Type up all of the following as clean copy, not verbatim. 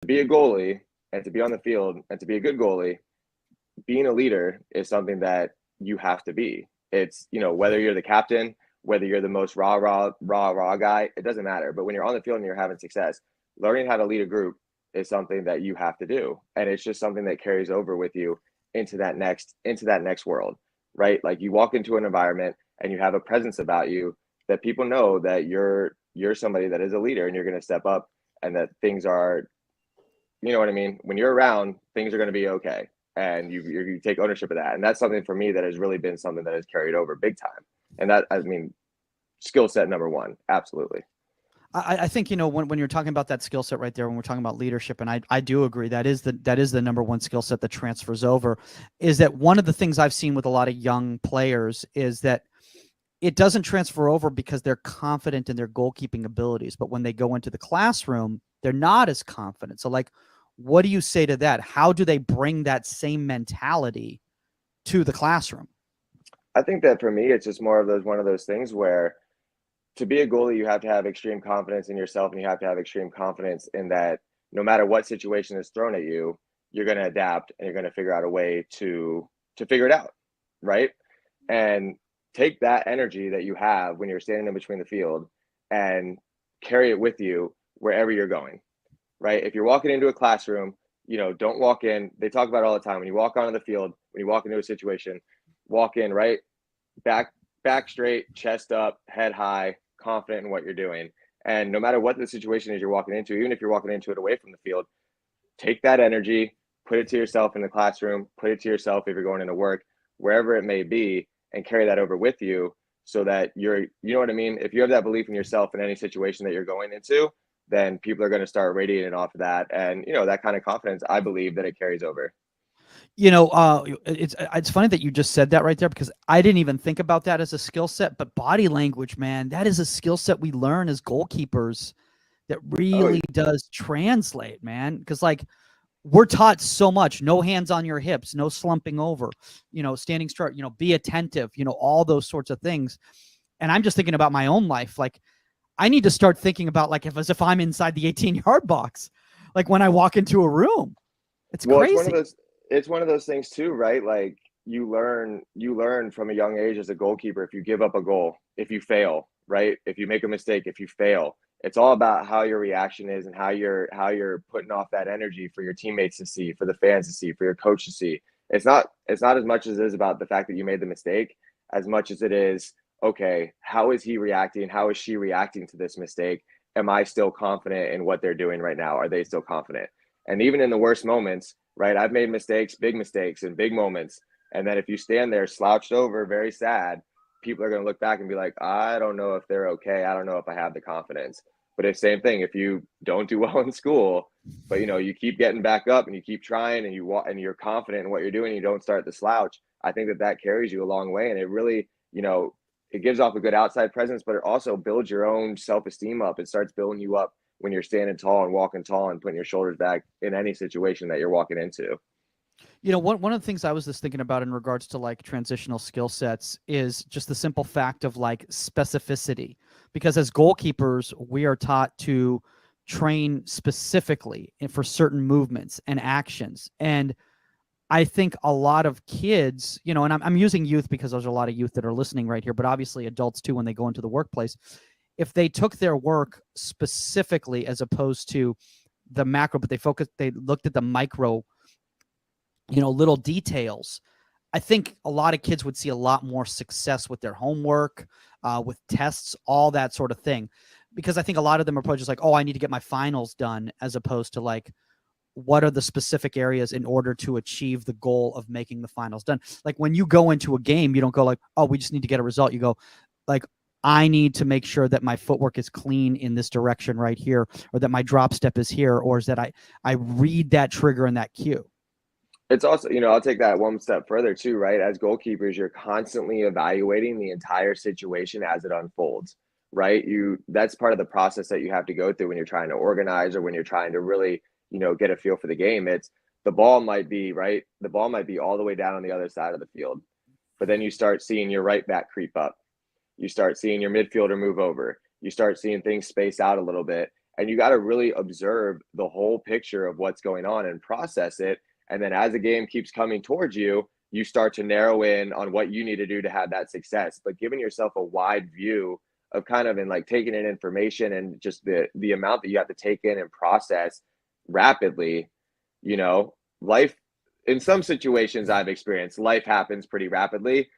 to be a goalie and to be on the field and to be a good goalie, being a leader is something that you have to be. It's, whether you're the captain, whether you're the most raw guy, it doesn't matter. But when you're on the field and you're having success, learning how to lead a group is something that you have to do. And it's just something that carries over with you into that next world, right? Like you walk into an environment and you have a presence about you that people know that you're somebody that is a leader and you're going to step up and that things are, you know what I mean? When you're around, things are going to be okay. And you take ownership of that. And that's something for me that has really been something that has carried over big time. And that, I mean, skill set number one, absolutely. I think when you're talking about that skill set right there, when we're talking about leadership, and I do agree that is the number one skill set that transfers over, is that one of the things I've seen with a lot of young players is that it doesn't transfer over because they're confident in their goalkeeping abilities, but when they go into the classroom, they're not as confident. So, like, what do you say to that? How do they bring that same mentality to the classroom? I think that for me, it's just more of those one of those things where to be a goalie, you have to have extreme confidence in yourself and you have to have extreme confidence in that no matter what situation is thrown at you, you're going to adapt and you're going to figure out a way to figure it out, right? And take that energy that you have when you're standing in between the field and carry it with you wherever you're going, right? If you're walking into a classroom, don't walk in. They talk about it all the time. When you walk onto the field, when you walk into a situation, walk in right back back straight, chest up, head high, confident in what you're doing. And no matter what the situation is you're walking into, even if you're walking into it away from the field, take that energy, put it to yourself in the classroom, put it to yourself if you're going into work, wherever it may be, and carry that over with you so that you know what I mean? If you have that belief in yourself in any situation that you're going into, then people are going to start radiating off of that. And, that kind of confidence, I believe that it carries over. It's funny that you just said that right there because I didn't even think about that as a skill set, but body language, man, that is a skill set we learn as goalkeepers that Oh, really does translate, man. Because like we're taught so much: no hands on your hips, no slumping over, standing straight, be attentive, all those sorts of things. And I'm just thinking about my own life. Like I need to start thinking about like as if I'm inside the 18-yard box, like when I walk into a room. It's well, crazy. it's one of those things too, right? Like you learn from a young age as a goalkeeper. If you give up a goal, if you fail, right? If you make a mistake, if you fail, it's all about how your reaction is and how you're putting off that energy for your teammates to see, for the fans to see, for your coach to see. It's not as much as it is about the fact that you made the mistake, as much as it is, okay, how is he reacting? How is she reacting to this mistake? Am I still confident in what they're doing right now? Are they still confident? And even in the worst moments, right? I've made mistakes and big moments. And then if you stand there slouched over, very sad, people are going to look back and be like, I don't know if they're okay. I don't know if I have the confidence. But it's same thing. If you don't do well in school, but you keep getting back up and you keep trying and you're confident in what you're doing, you don't start the slouch. I think that carries you a long way, and it really, it gives off a good outside presence, but it also builds your own self esteem up. It starts building you up when you're standing tall and walking tall and putting your shoulders back in any situation that you're walking into. One of the things I was just thinking about in regards to like transitional skill sets is just the simple fact of like specificity. Because as goalkeepers, we are taught to train specifically for certain movements and actions. And I think a lot of kids, and I'm using youth because there's a lot of youth that are listening right here, but obviously adults too when they go into the workplace. If they took their work specifically as opposed to the macro, but they looked at the micro, little details, I think a lot of kids would see a lot more success with their homework, with tests, all that sort of thing. Because I think a lot of them are just like, oh, I need to get my finals done, as opposed to like, what are the specific areas in order to achieve the goal of making the finals done? Like when you go into a game, you don't go like, oh, we just need to get a result. You go like, I need to make sure that my footwork is clean in this direction right here, or that my drop step is here, or is that I read that trigger and that cue. It's also, I'll take that one step further too, right? As goalkeepers, you're constantly evaluating the entire situation as it unfolds, right? That's part of the process that you have to go through when you're trying to organize or when you're trying to really, get a feel for the game. It's the ball might be, right? The ball might be all the way down on the other side of the field, but then you start seeing your right back creep up. You start seeing your midfielder move over. You start seeing things space out a little bit. And you got to really observe the whole picture of what's going on and process it. And then as the game keeps coming towards you, you start to narrow in on what you need to do to have that success. But giving yourself a wide view of kind of, and like taking in information and just the amount that you have to take in and process rapidly, you know, life in some situations I've experienced, life happens pretty rapidly,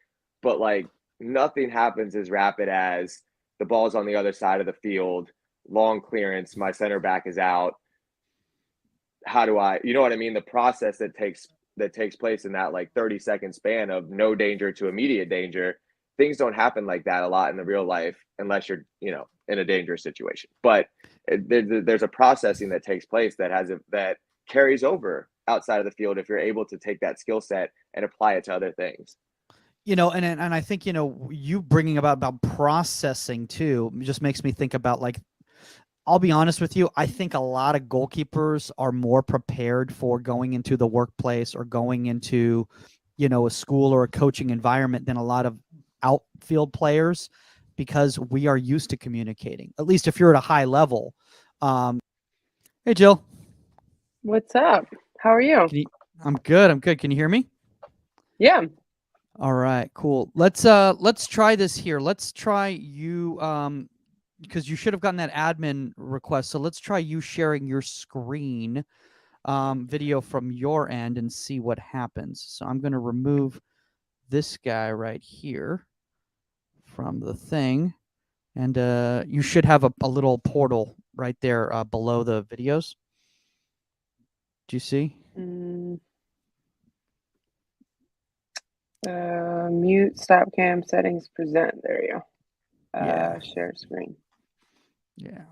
but like nothing happens as rapid as the ball's on the other side of the field, long clearance, my center back is out. How do I, you know what I mean? The process that takes place in that like 30-second span of no danger to immediate danger. Things don't happen like that a lot in the real life unless you're, you know, in a dangerous situation. But there's a processing that takes place that carries over outside of the field if you're able to take that skill set and apply it to other things. You know, and I think, you know, you bringing about processing too just makes me think about, like, I'll be honest with you, I think a lot of goalkeepers are more prepared for going into the workplace or going into, you know, a school or a coaching environment than a lot of outfield players, because we are used to communicating, at least if you're at a high level. Hey, Jill. What's up? How are you? I'm good. I'm good. Can you hear me? Yeah. All right, cool. Let's try this here. Let's try you, because you should have gotten that admin request. So let's try you sharing your screen video from your end and see what happens. So I'm going to remove this guy right here from the thing. And you should have a little portal right there below the videos. Do you see? Mute, stop cam, settings, present. There you go. Yeah. Share screen. Yeah.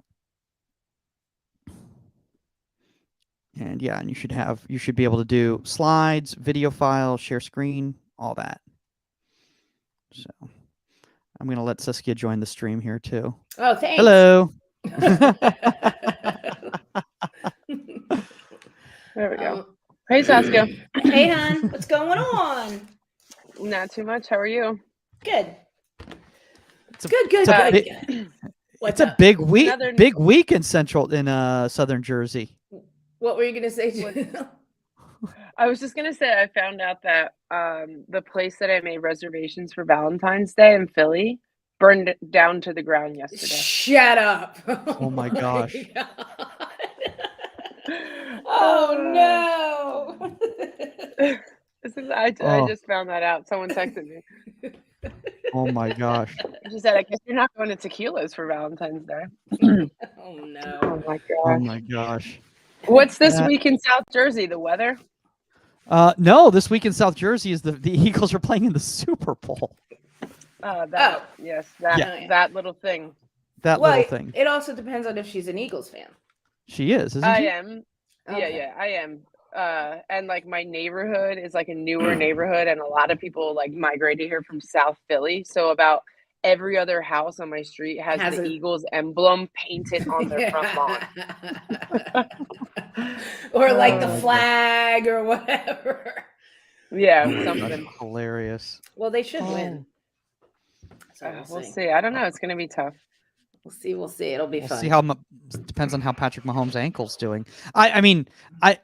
And yeah, and you should be able to do slides, video file, share screen, all that. So I'm going to let Saskia join the stream here too. Oh, thanks. Hello. There we go. Hey, Saskia. Hey, hon. What's going on? Not too much. How are you? Good. It's a, Good. it's a big week. Big week in southern Jersey. What were you gonna say? I was just gonna say I found out that the place that I made reservations for Valentine's Day in Philly burned down to the ground yesterday. Shut up! Oh my gosh! Oh no! I just found that out. Someone texted me. Oh my gosh! She said, "I guess you're not going to tequilas for Valentine's Day." Oh no! Oh my gosh! Oh my gosh! What's this week in South Jersey? The weather? No, this week in South Jersey is the Eagles are playing in the Super Bowl. Yes, that little thing. That little thing. It also depends on if she's an Eagles fan. She is, isn't she? I am. Okay. Yeah, I am. And like my neighborhood is like a newer neighborhood, and a lot of people like migrated here from South Philly. So about every other house on my street has the Eagles emblem painted on their front lawn. Or like the flag or whatever. Yeah, something. That's hilarious. Well, they should win. So we'll see. I don't know. It's going to be tough. We'll see. It'll be fun. See how depends on how Patrick Mahomes' ankle's doing. I mean, I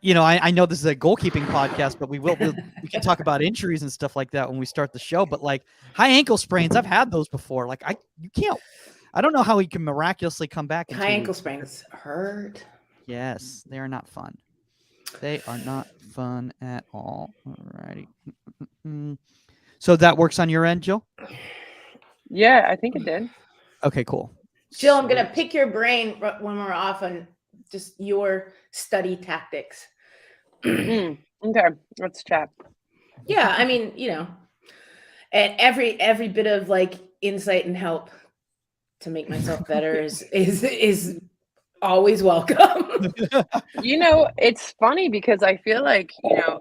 know this is a goalkeeping podcast, but we can talk about injuries and stuff like that when we start the show. But like high ankle sprains, I've had those before. Like I don't know how he can miraculously come back. High ankle sprains hurt. Yes, they are not fun. They are not fun at all. Alrighty. So that works on your end, Jill? Yeah, I think it did. Okay, cool. Jill, I'm going to pick your brain when we're off on just your study tactics. Okay, let's chat. Yeah, I mean, and every bit of like insight and help to make myself better is always welcome. It's funny because I feel like,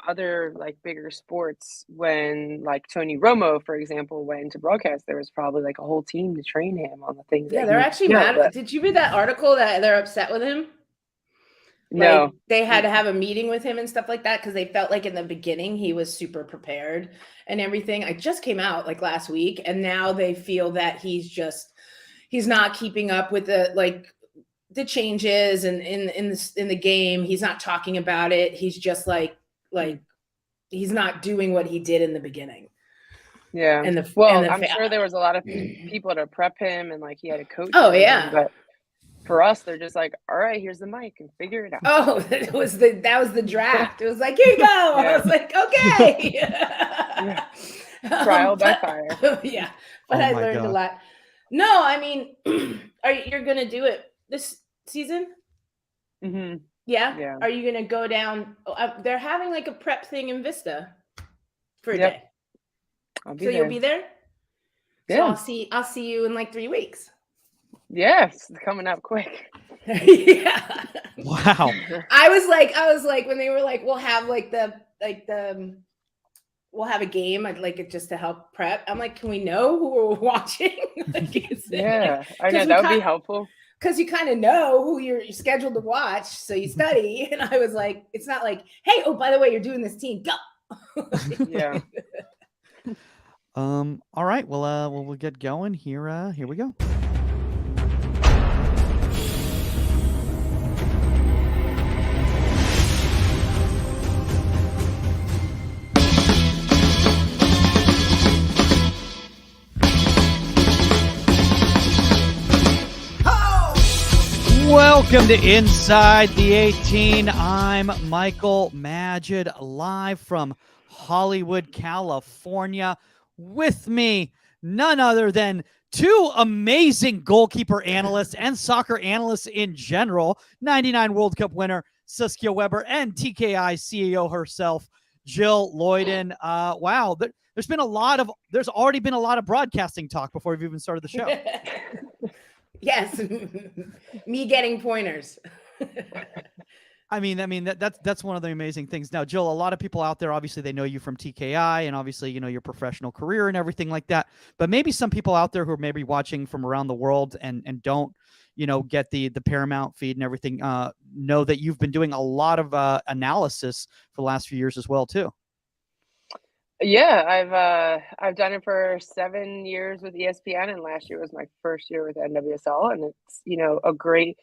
other like bigger sports, when like Tony Romo, for example, went into broadcast, there was probably like a whole team to train him on the things. Yeah, they're actually mad. Did you read that article that they're upset with him? No. Like, they had to have a meeting with him and stuff like that because they felt like in the beginning he was super prepared and everything. I just came out like last week, and now they feel that he's not keeping up with the like the changes and in the game. He's not talking about it. He's just like he's not doing what he did in the beginning. Yeah. I'm sure there was a lot of people to prep him and like he had a coach. Oh yeah. But for us, they're just like, all right, here's the mic and figure it out. Oh, that was the draft. It was like, here you go. Yeah. I was like, okay. Trial by fire. Yeah. But I learned a lot. No, I mean, you're going to do it this season? Mm-hmm. Yeah. Are you going to go down? They're having like a prep thing in Vista for a day. You'll be there? Yeah. So I'll see you in like 3 weeks. Yes, coming up quick. Yeah. Wow. I was like when they were like, we'll have we'll have a game. I'd like it just to help prep. I'm like, can we know who we're watching? I know that would be helpful. Because you kind of know who you're scheduled to watch, so you study. And I was like, it's not like, hey, oh, by the way, you're doing this team. Go. Yeah. All right. Well, we'll get going here. Here we go. Welcome to Inside the 18. I'm Michael Magid, live from Hollywood, California. With me, none other than two amazing goalkeeper analysts and soccer analysts in general, 99 World Cup winner Saskia Weber and TKI CEO herself, Jill Loyden. Wow, there's already been a lot of broadcasting talk before we've even started the show. Yes, me getting pointers. I mean that's one of the amazing things. Now, Jill, a lot of people out there, obviously they know you from TKI and obviously, your professional career and everything like that. But maybe some people out there who are maybe watching from around the world and don't, get the Paramount feed and everything, know that you've been doing a lot of analysis for the last few years as well, too. Yeah, I've done it for 7 years with ESPN, and last year was my first year with NWSL, and it's a great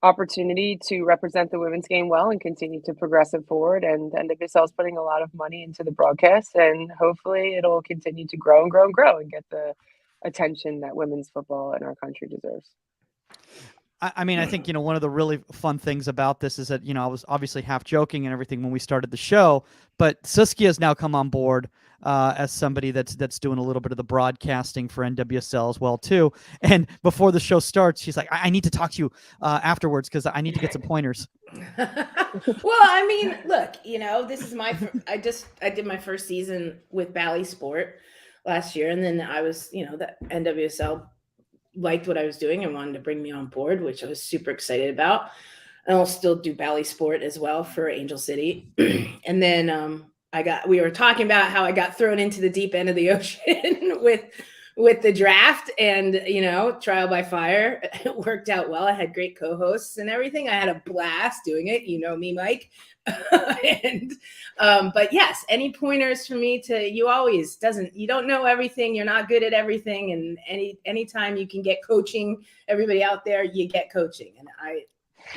opportunity to represent the women's game well and continue to progress it forward. And NWSL is putting a lot of money into the broadcast, and hopefully it'll continue to grow and grow and grow and get the attention that women's football in our country deserves. I mean, I think, one of the really fun things about this is that, I was obviously half joking and everything when we started the show, but Saskia has now come on board as somebody that's doing a little bit of the broadcasting for NWSL as well, too. And before the show starts, she's like, I need to talk to you afterwards because I need to get some pointers. Well, I mean, look, this is I did my first season with Bally Sport last year. And then I was, the NWSL liked what I was doing and wanted to bring me on board, which I was super excited about. And I'll still do Bally Sport as well for Angel City. And then we were talking about how I got thrown into the deep end of the ocean with the draft and, trial by fire. It worked out well. I had great co-hosts and everything. I had a blast doing it. You know me, Mike. But yes, any pointers for me you don't know everything. You're not good at everything. And anytime you can get coaching, everybody out there, you get coaching. And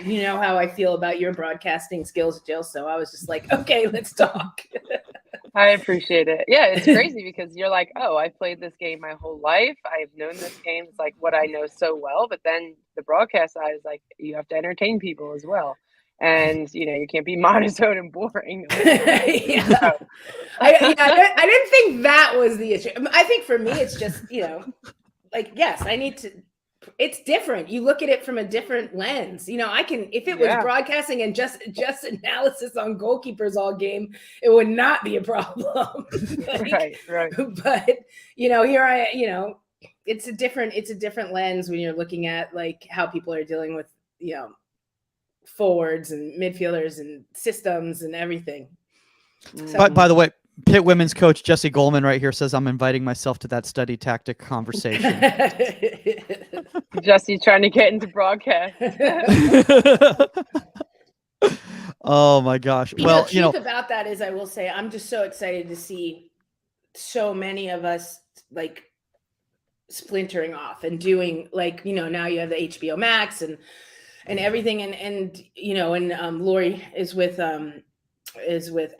you know how I feel about your broadcasting skills, Jill. So I was just like, okay, let's talk. I appreciate it. Yeah, it's crazy because you're like, oh, I played this game my whole life. I've known this game. It's like what I know so well. But then the broadcast side is like, you have to entertain people as well. And, you can't be monotone and boring. Yeah. I didn't think that was the issue. I think for me, it's just, yes, I need to. It's different. You look at it from a different lens. I can, if it was broadcasting and just analysis on goalkeepers all game, it would not be a problem. Right. But, here it's a different lens when you're looking at like how people are dealing with, forwards and midfielders and systems and everything. So, but by the way, Pitt women's coach Jesse Goldman right here says I'm inviting myself to that study tactic conversation. Jesse trying to get into broadcast. Oh my gosh. Well, the truth about that is I will say I'm just so excited to see so many of us like splintering off and doing like, now you have the HBO Max and and everything. And you know, and Lori is with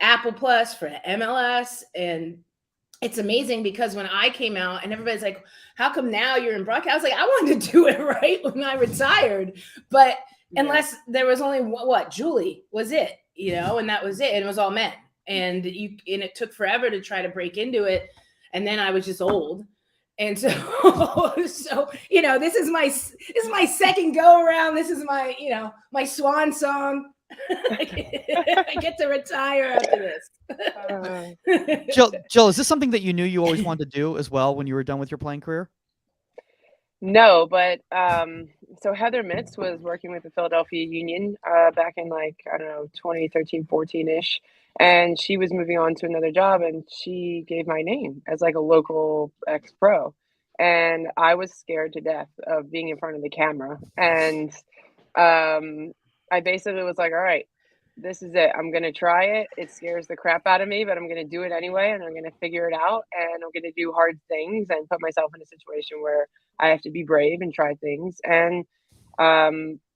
Apple Plus for MLS, and it's amazing because when I came out and everybody's like, how come now you're in broadcast? I was like, I wanted to do it right when I retired. But unless there was only Julie was it, you know, and that was it. And it was all men. And it took forever to try to break into it. And then I was just old. And so, you know, this is my second go around. This is my, you know, my swan song. I get to retire after this. Jill, is this something that you knew you always wanted to do as well when you were done with your playing career? No, but so Heather Mitz was working with the Philadelphia Union back in like, I don't know, 2013, 14-ish. And she was moving on to another job, and she gave my name as like a local ex-pro. And I was scared to death of being in front of the camera. And I basically was like, all right, this is it. I'm going to try it. It scares the crap out of me, but I'm going to do it anyway. And I'm going to figure it out. And I'm going to do hard things and put myself in a situation where I have to be brave and try things. And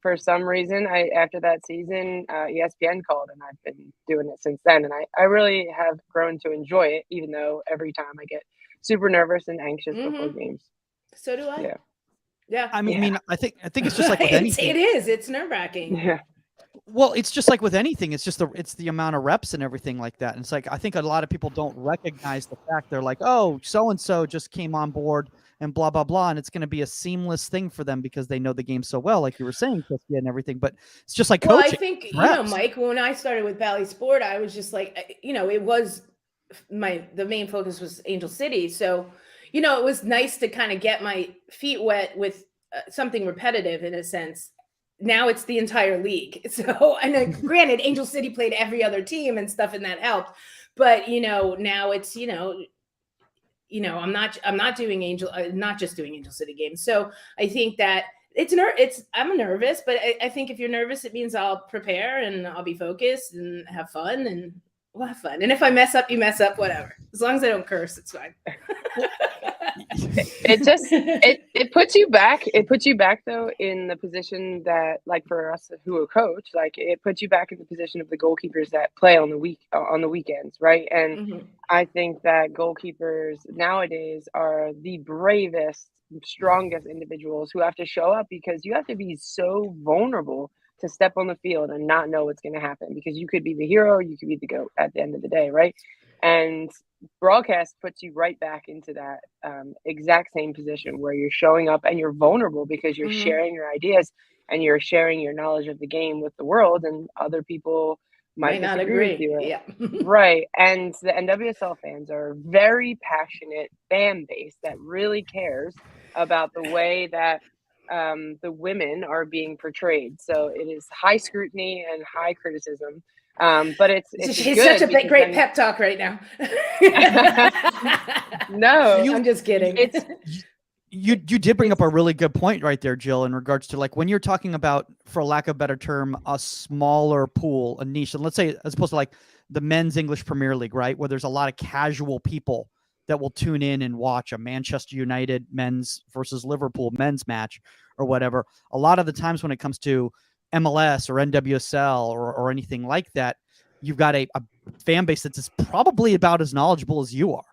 for some reason, after that season, ESPN called, and I've been doing it since then. And I really have grown to enjoy it, even though every time I get super nervous and anxious before games. So do I. Yeah. I mean, I think it's just like with anything. It is. It's nerve-wracking. Yeah. Well, it's just like with anything. It's just the amount of reps and everything like that. And it's like, I think a lot of people don't recognize the fact they're like, oh, so-and-so just came on board and blah, blah, blah. And it's going to be a seamless thing for them because they know the game so well, like you were saying, Christy, and everything. But it's just like coaching. Well, I think, you know, Mike, when I started with Bally Sport, I was just like, you know, it was the main focus was Angel City. So, you know, it was nice to kind of get my feet wet with something repetitive in a sense. Now it's the entire league. So, and granted, Angel City played every other team and stuff, and that helped. But, you know, now it's, you know, I'm not doing not just doing Angel City games. So I think that I'm nervous, but I think if you're nervous, it means I'll prepare and I'll be focused and have fun, and we'll have fun. And if I mess up, you mess up, whatever. As long as I don't curse, it's fine. It puts you back. It puts you back though in the position that, like, for us who are coach, like, it puts you back in the position of the goalkeepers that play on the weekends, right? And I think that goalkeepers nowadays are the bravest, strongest individuals who have to show up, because you have to be so vulnerable to step on the field and not know what's going to happen, because you could be the hero, you could be the GOAT at the end of the day, right? And broadcast puts you right back into that exact same position where you're showing up and you're vulnerable because you're sharing your ideas and you're sharing your knowledge of the game with the world, and other people might not agree with you. Yeah. Right. And the NWSL fans are a very passionate fan base that really cares about the way that the women are being portrayed. So it is high scrutiny and high criticism. But it's such a great pep talk right now. No, I'm just kidding. You did bring up a really good point right there, Jill, in regards to, like, when you're talking about, for lack of a better term, a smaller pool, a niche, and let's say as opposed to like the men's English Premier League, right, where there's a lot of casual people that will tune in and watch a Manchester United men's versus Liverpool men's match or whatever. A lot of the times when it comes to MLS or NWSL or anything like that, you've got a fan base that's probably about as knowledgeable as you are.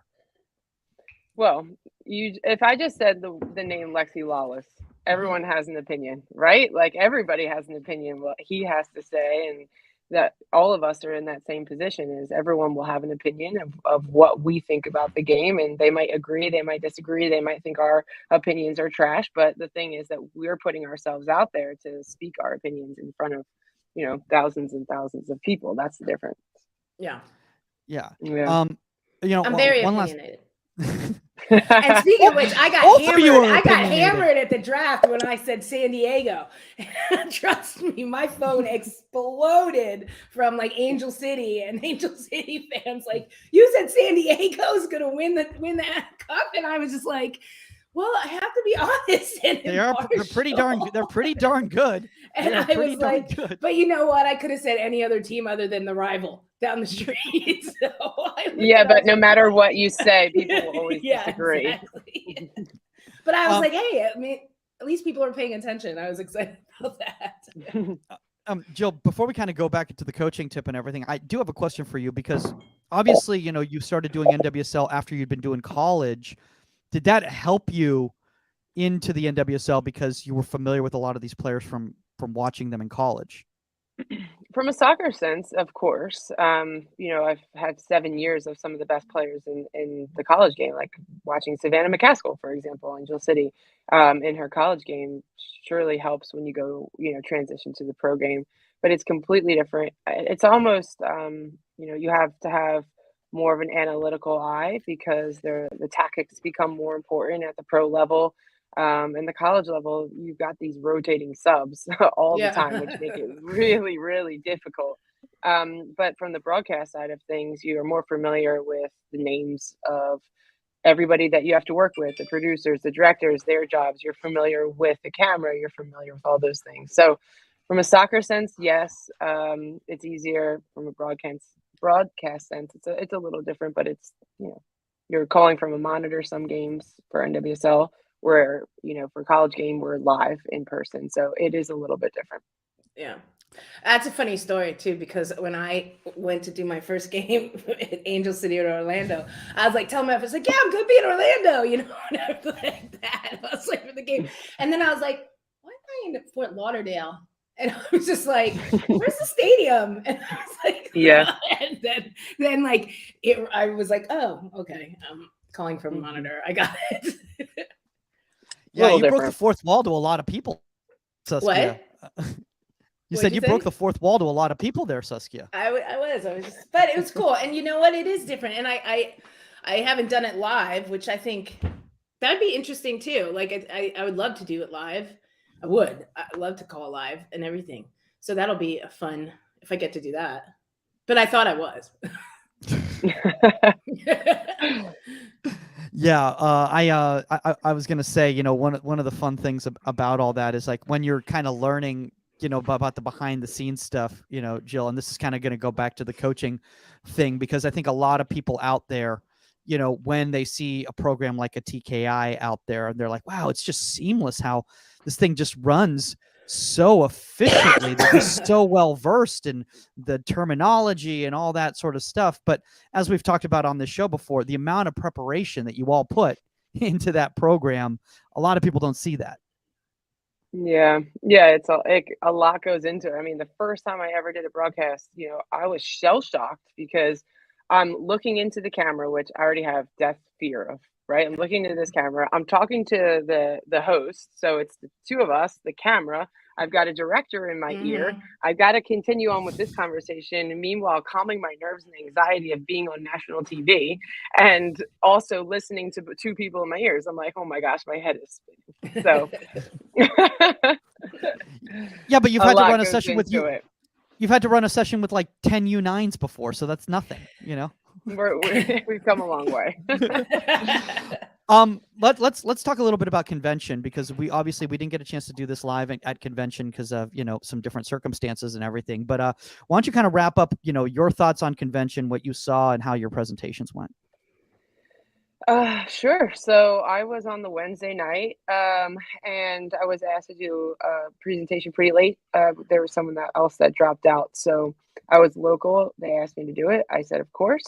Well, if I just said the name Lexi Lawless, everyone has an opinion, right? Like, everybody has an opinion what he has to say, and that all of us are in that same position, is everyone will have an opinion of what we think about the game, and they might agree, they might disagree, they might think our opinions are trash, but the thing is that we're putting ourselves out there to speak our opinions in front of, you know, thousands and thousands of people. That's the difference. Yeah. You know, I'm very one opinionated. And speaking of which, I got hammered at the draft when I said San Diego. Trust me, my phone exploded from like Angel City, and Angel City fans like, you said San Diego's gonna win the cup, and I was just like, well, I have to be honest. They're pretty darn good. And I was like, but you know what? I could have said any other team other than the rival down the street. So but no matter what you say, people will always disagree. Exactly. But I was like, hey, I mean, at least people are paying attention. I was excited about that. Jill, before we kind of go back into the coaching tip and everything, I do have a question for you because obviously, you started doing NWSL after you'd been doing college. Did that help you into the NWSL because you were familiar with a lot of these players from watching them in college? From a soccer sense, of course. I've had 7 years of some of the best players in the college game, like watching Savannah McCaskill, for example, in Jill City, in her college game surely helps when you go, transition to the pro game. But it's completely different. It's almost, you have to have more of an analytical eye because the tactics become more important at the pro level. In the college level, you've got these rotating subs all the time, which make it really, really difficult. But from the broadcast side of things, you are more familiar with the names of everybody that you have to work with, the producers, the directors, their jobs. You're familiar with the camera. You're familiar with all those things. So from a soccer sense, yes, it's easier. From a broadcast sense, it's a little different, but it's, you're calling from a monitor some games for NWSL where, for college game, we're live in person. So it is a little bit different. Yeah. That's a funny story too, because when I went to do my first game at Angel City or Orlando, I was like, telling my office, like, yeah, I'm going to be in Orlando, and I was like that. I was like, for the game. And then I was like, why am I in Fort Lauderdale? And I was just like, where's the stadium? And I was like, yeah. And then I was like, oh, okay. I'm calling from a monitor. I got it. Yeah, you different. broke the fourth wall to a lot of people, Saskia. What? You said you broke the fourth wall to a lot of people there, Saskia. I was just, but it was cool. And you know what? It is different. And I haven't done it live, which I think that'd be interesting too. Like I would love to do it live. I'd love to call live and everything. So that'll be a fun if I get to do that. But I thought I was. Yeah, I was gonna say, one of the fun things about all that is like when you're kind of learning, about the behind the scenes stuff, Jill, and this is kind of going to go back to the coaching thing because I think a lot of people out there, when they see a program like a TKI out there, and they're like, wow, it's just seamless how this thing just runs so efficiently. They're just so well versed in the terminology and all that sort of stuff. But as we've talked about on this show before, the amount of preparation that you all put into that program, a lot of people don't see that. Yeah, it's a lot goes into it. I mean, the first time I ever did a broadcast, I was shell shocked because I'm looking into the camera, which I already have death fear of, right? I'm looking into this camera. I'm talking to the host, so it's the two of us, the camera. I've got a director in my ear. I've got to continue on with this conversation. And meanwhile, calming my nerves and anxiety of being on national TV and also listening to two people in my ears. I'm like, oh my gosh, my head is spinning. So yeah, but you've had to run a session with you. It. You've had to run a session with like 10 U9s before, so that's nothing, We've come a long way. Let's talk a little bit about convention because we didn't get a chance to do this live at convention because of some different circumstances and everything. But why don't you kind of wrap up your thoughts on convention, what you saw, and how your presentations went? Sure. So I was on the Wednesday night, and I was asked to do a presentation pretty late. There was someone else that dropped out, so I was local. They asked me to do it. I said, of course.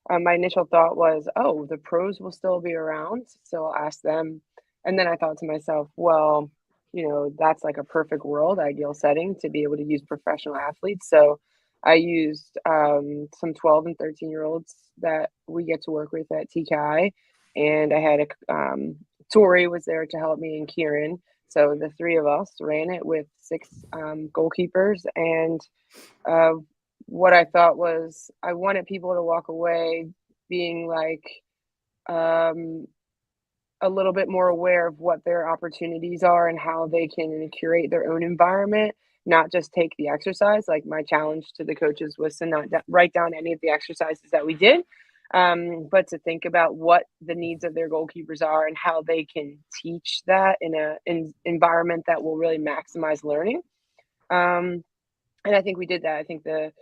My initial thought was, oh, the pros will still be around, so I'll ask them. And then I thought to myself, well, that's like a perfect world, ideal setting to be able to use professional athletes. So I used some 12 and 13-year-olds that we get to work with at TKI. And I had Tori was there to help me and Kieran. So the three of us ran it with 6 goalkeepers. And what I thought was I wanted people to walk away being like a little bit more aware of what their opportunities are and how they can curate their own environment, not just take the exercise. Like my challenge to the coaches was to not write down any of the exercises that we did, but to think about what the needs of their goalkeepers are and how they can teach that in an environment that will really maximize learning. And I think we did that. I think the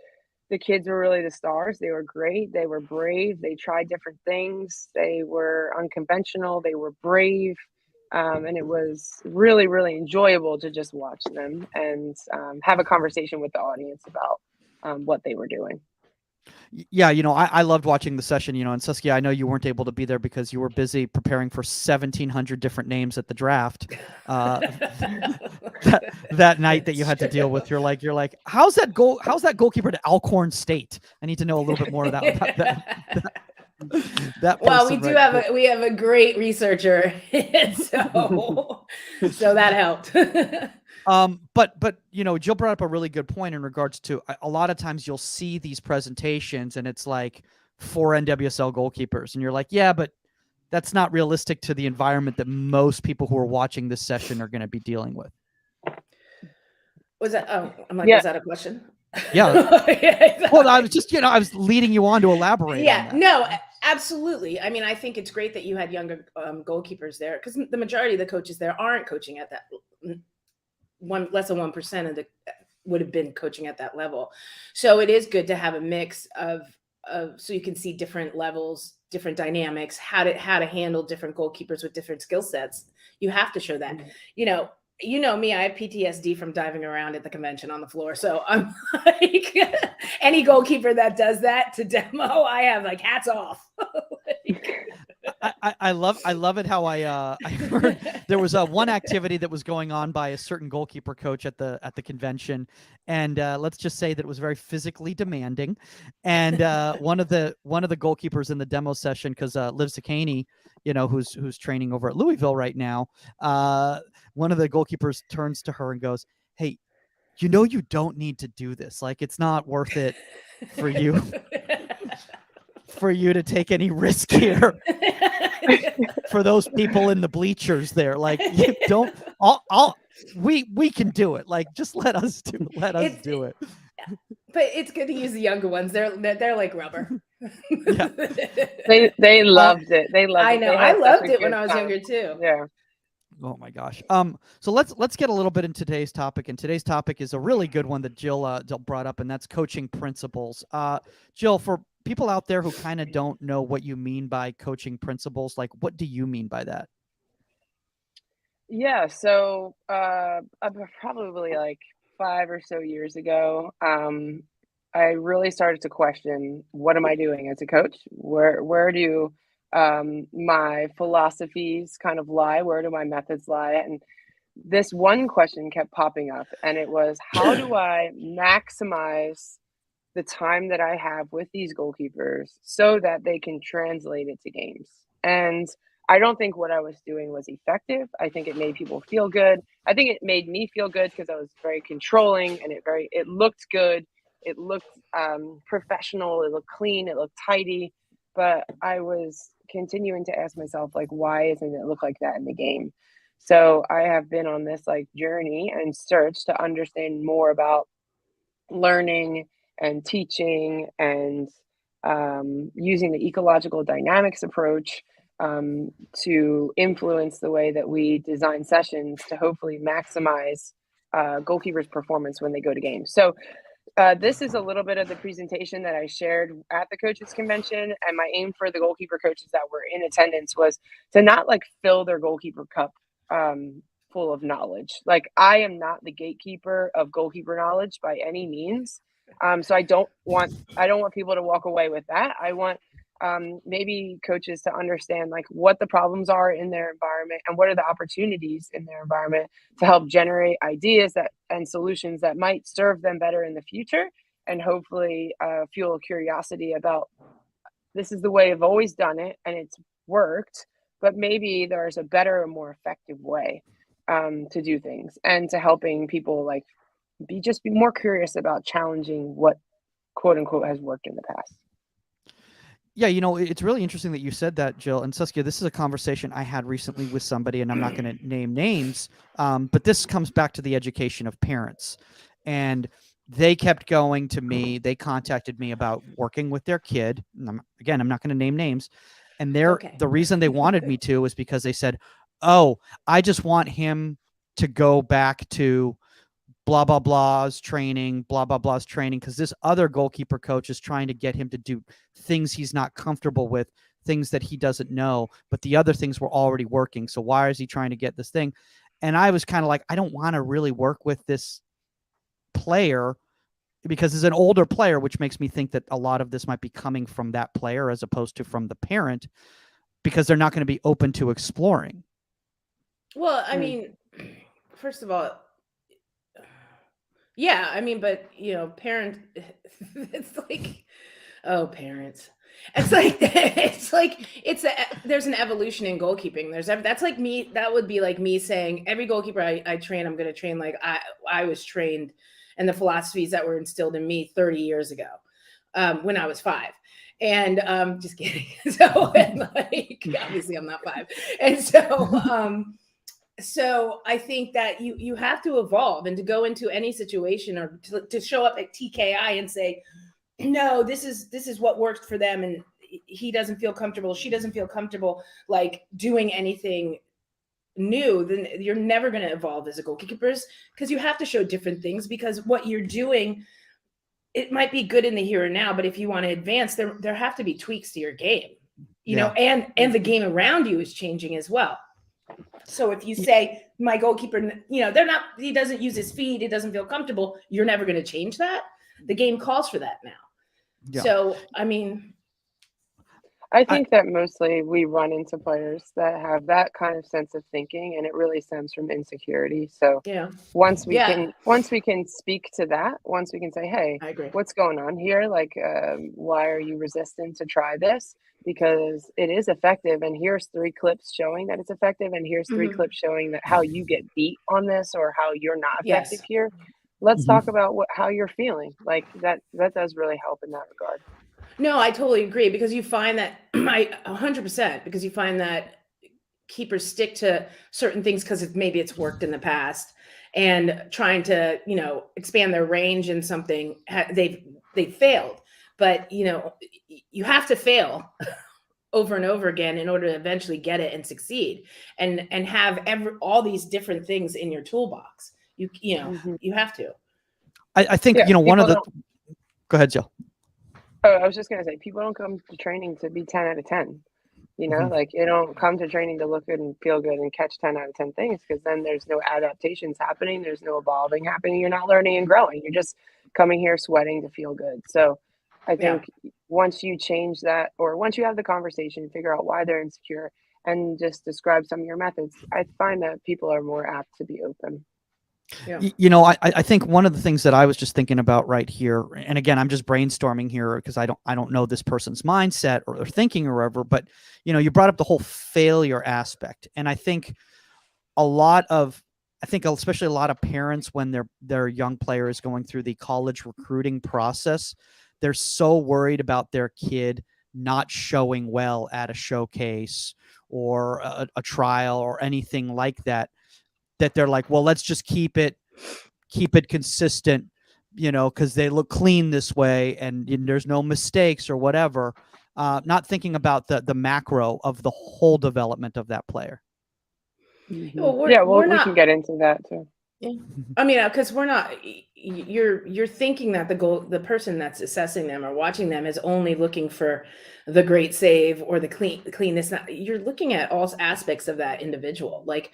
kids were really the stars. They were great. They were brave. They tried different things. They were unconventional. They were brave. And it was really, really enjoyable to just watch them and have a conversation with the audience about what they were doing. Yeah, I loved watching the session, and Saskia, I know you weren't able to be there because you were busy preparing for 1,700 different names at the draft. That night that you had to deal with, you're like, how's that goalkeeper to Alcorn State? I need to know a little bit more about that well, person, we do right? we have a great researcher, so that helped. But Jill brought up a really good point in regards to a lot of times you'll see these presentations and it's like 4 NWSL goalkeepers, and you're like, yeah, but that's not realistic to the environment that most people who are watching this session are going to be dealing with. Was that? Oh, I'm like, Yeah. was that a question? Yeah. Yeah, Well, I was just, I was leading you on to elaborate. Yeah, on that. no, absolutely. I mean, I think it's great that you had younger goalkeepers there, because the majority of the coaches there aren't coaching at that less than 1% of the would have been coaching at that level. So it is good to have a mix of so you can see different levels, different dynamics, how to handle different goalkeepers with different skill sets. You have to show that. You know me, I have PTSD from diving around at the convention on the floor. So I'm like, any goalkeeper that does that to demo, I have like hats off. I love it how I heard there was one activity that was going on by a certain goalkeeper coach at the convention, and let's just say that it was very physically demanding. And one of the goalkeepers in the demo session, because Liv Sakani, who's training over at Louisville right now, one of the goalkeepers turns to her and goes, "Hey, you don't need to do this. Like, it's not worth it for you." For you to take any risk here for those people in the bleachers there. Like, you don't, we can do it. Like, just let us do it. But it's good to use the younger ones. They're like rubber. Yeah. They loved it. They loved it. I know. I loved it when I was younger too. Yeah. Oh my gosh. So let's get a little bit into today's topic, and today's topic is a really good one that Jill brought up, and that's coaching principles. Jill, for people out there who kind of don't know what you mean by coaching principles, like, what do you mean by that? Yeah, so probably like 5 or so years ago, I really started to question, what am I doing as a coach? Where do my philosophies kind of lie? Where do my methods lie? And this one question kept popping up, and it was, how do I maximize the time that I have with these goalkeepers so that they can translate it to games? And I don't think what I was doing was effective. I think it made people feel good. I think it made me feel good because I was very controlling, and it looked good. It looked professional. It looked clean. It looked tidy. But I was continuing to ask myself, like, why isn't it look like that in the game? So I have been on this like journey and search to understand more about learning and teaching and using the ecological dynamics approach to influence the way that we design sessions to hopefully maximize goalkeepers' performance when they go to games. So this is a little bit of the presentation that I shared at the coaches convention, and my aim for the goalkeeper coaches that were in attendance was to not like fill their goalkeeper cup full of knowledge. Like, I am not the gatekeeper of goalkeeper knowledge by any means. So I don't want people to walk away with that. I want maybe coaches to understand like what the problems are in their environment and what are the opportunities in their environment to help generate ideas and solutions that might serve them better in the future, and hopefully fuel curiosity about, this is the way I've always done it and it's worked, but maybe there's a better and more effective way to do things, and to helping people like be more curious about challenging what quote unquote has worked in the past. Yeah, it's really interesting that you said that, Jill. And Saskia, this is a conversation I had recently with somebody, and I'm not going to name names, but this comes back to the education of parents. And they kept going to me. They contacted me about working with their kid. And I'm not going to name names. And the reason they wanted me to was because they said, oh, I just want him to go back to blah, blah, blah's training, blah, blah, blah's training, because this other goalkeeper coach is trying to get him to do things he's not comfortable with, things that he doesn't know, but the other things were already working. So why is he trying to get this thing? And I was kind of like, I don't want to really work with this player because he's an older player, which makes me think that a lot of this might be coming from that player as opposed to from the parent, because they're not going to be open to exploring. Well, I mean, first of all, yeah, I mean, but parent, it's like, oh, parents. It's like there's an evolution in goalkeeping. That's like me. That would be like me saying every goalkeeper I train, I'm going to train like I was trained, and the philosophies that were instilled in me 30 years ago, when I was 5. And just kidding. So, and like, obviously I'm not 5, and so I think that you have to evolve, and to go into any situation, or to show up at TKI and say, no, this is what worked for them, and he doesn't feel comfortable, she doesn't feel comfortable like doing anything new, then you're never going to evolve as a goalkeeper, because you have to show different things, because what you're doing, it might be good in the here and now, but if you want to advance, there have to be tweaks to your game, you know, and the game around you is changing as well. So if you say my goalkeeper, he doesn't use his feet, he doesn't feel comfortable, you're never going to change that. The game calls for that now. Yeah. So, I mean, I think that mostly we run into players that have that kind of sense of thinking, and it really stems from insecurity. So once we can speak to that, once we can say, hey, what's going on here? Like, why are you resistant to try this? Because it is effective, and here's 3 clips showing that it's effective, and here's 3 clips showing that how you get beat on this, or how you're not effective here. Let's talk about how you're feeling. Like that does really help in that regard. No, I totally agree, because you find that 100%, because you find that keepers stick to certain things because maybe it's worked in the past, and trying to, expand their range in something, they've failed. But, you have to fail over and over again in order to eventually get it and succeed, and have all these different things in your toolbox. You have to. I think, one of the, go ahead, Jill. Oh, I was just going to say, people don't come to training to be 10 out of 10. Like, you don't come to training to look good and feel good and catch 10 out of 10 things, because then there's no adaptations happening. There's no evolving happening. You're not learning and growing. You're just coming here sweating to feel good. So I think once you change that, or once you have the conversation, figure out why they're insecure, and just describe some of your methods, I find that people are more apt to be open. Yeah. I think one of the things that I was just thinking about right here, and again, I'm just brainstorming here because I don't know this person's mindset or their thinking or whatever, but you brought up the whole failure aspect. And I think especially a lot of parents, when their young player is going through the college recruiting process, they're so worried about their kid not showing well at a showcase or a trial or anything like that, that they're like, well, let's just keep it consistent, because they look clean this way, and there's no mistakes or whatever. Not thinking about the macro of the whole development of that player. Well, we can get into that too. Yeah. I mean, because we're not. You're thinking that the person that's assessing them or watching them is only looking for the great save or the cleanness. You're looking at all aspects of that individual, like.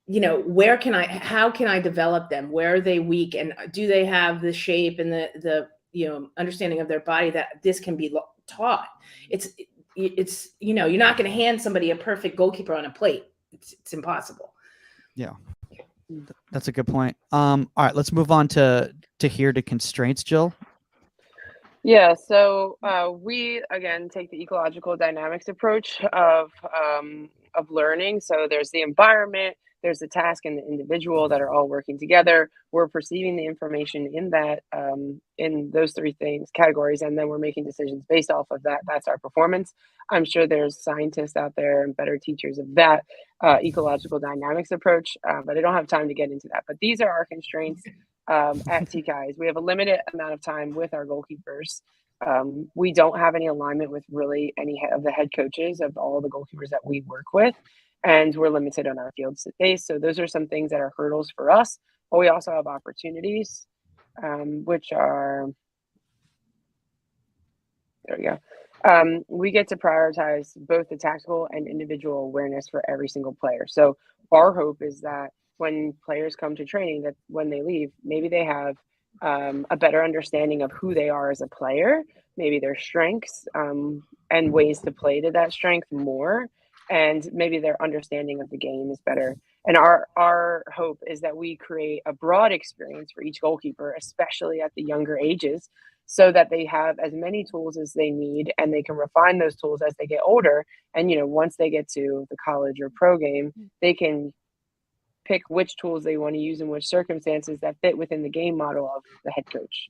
How can I develop them? Where are they weak? And do they have the shape and the understanding of their body that this can be taught? It's you're not going to hand somebody a perfect goalkeeper on a plate. It's impossible. Yeah. That's a good point. All right, let's move on to constraints, Jill. Yeah, so we again take the ecological dynamics approach of learning. So there's the environment, there's the task, and the individual that are all working together. We're perceiving the information in that in those 3 categories, and then we're making decisions based off of that. That's our performance. I'm sure there's scientists out there and better teachers of that ecological dynamics approach, but I don't have time to get into that. But these are our constraints at TKIs. We have a limited amount of time with our goalkeepers. We don't have any alignment with really any of the head coaches of all the goalkeepers that we work with, and we're limited on our field space. So those are some things that are hurdles for us. But we also have opportunities, which are, there we go. We get to prioritize both the tactical and individual awareness for every single player. So our hope is that when players come to training, that when they leave, maybe they have a better understanding of who they are as a player, maybe their strengths, and ways to play to that strength more, and maybe their understanding of the game is better. And our hope is that we create a broad experience for each goalkeeper, especially at the younger ages, so that they have as many tools as they need and they can refine those tools as they get older. And, once they get to the college or pro game, they can pick which tools they want to use in which circumstances that fit within the game model of the head coach.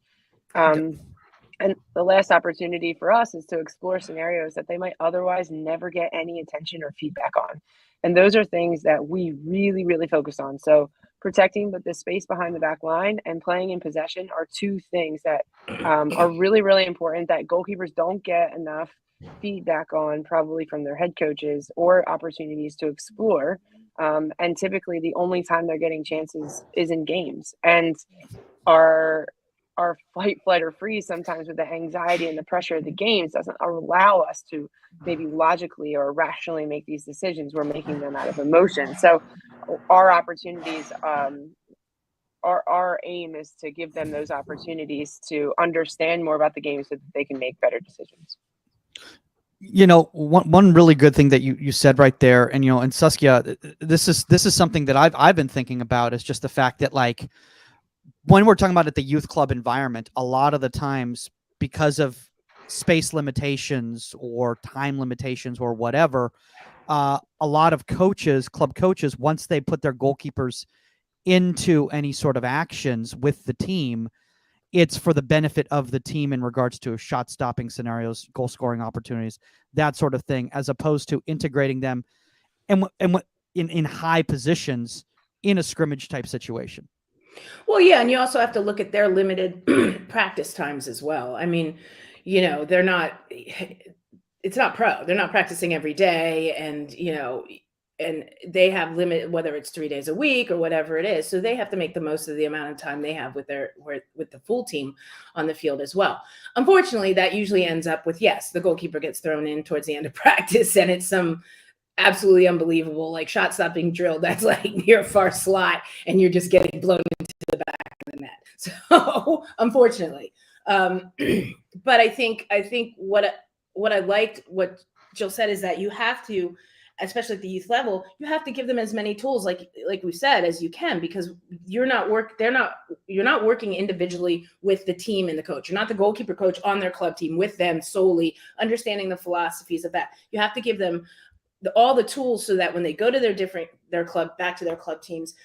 And the last opportunity for us is to explore scenarios that they might otherwise never get any attention or feedback on. And those are things that we really, really focus on. So protecting the space behind the back line and playing in possession are two things that are really, really important that goalkeepers don't get enough feedback on, probably from their head coaches, or opportunities to explore. And typically the only time they're getting chances is in games. And our fight, flight, or freeze sometimes with the anxiety and the pressure of the games doesn't allow us to maybe logically or rationally make these decisions. We're making them out of emotion. So our opportunities, our aim is to give them those opportunities to understand more about the game so that they can make better decisions. One really good thing that you said right there, and and Saskia, this is something that I've been thinking about, is just the fact that, like, when we're talking about at the youth club environment, a lot of the times, because of space limitations or time limitations or whatever, a lot of club coaches, once they put their goalkeepers into any sort of actions with the team, it's for the benefit of the team in regards to shot stopping scenarios, goal scoring opportunities, that sort of thing, as opposed to integrating them in high positions in a scrimmage type situation. Well, yeah, and you also have to look at their limited practice times as well. I mean, they're not, it's not pro. They're not practicing every day, and and they have limit, whether it's 3 days a week or whatever it is. So they have to make the most of the amount of time they have with the full team on the field as well. Unfortunately, that usually ends up with, yes, the goalkeeper gets thrown in towards the end of practice, and it's some absolutely unbelievable, like, shot stopping drill that's like near far slot, and you're just getting blown into the back of the net. So unfortunately, but I think what I liked what Jill said is that you have to, especially at the youth level, you have to give them as many tools, like we said, as you can, because you're not working individually with the team and the coach. You're not the goalkeeper coach on their club team with them solely, understanding the philosophies of that. You have to give them all the tools so that when they go to back to their club teams,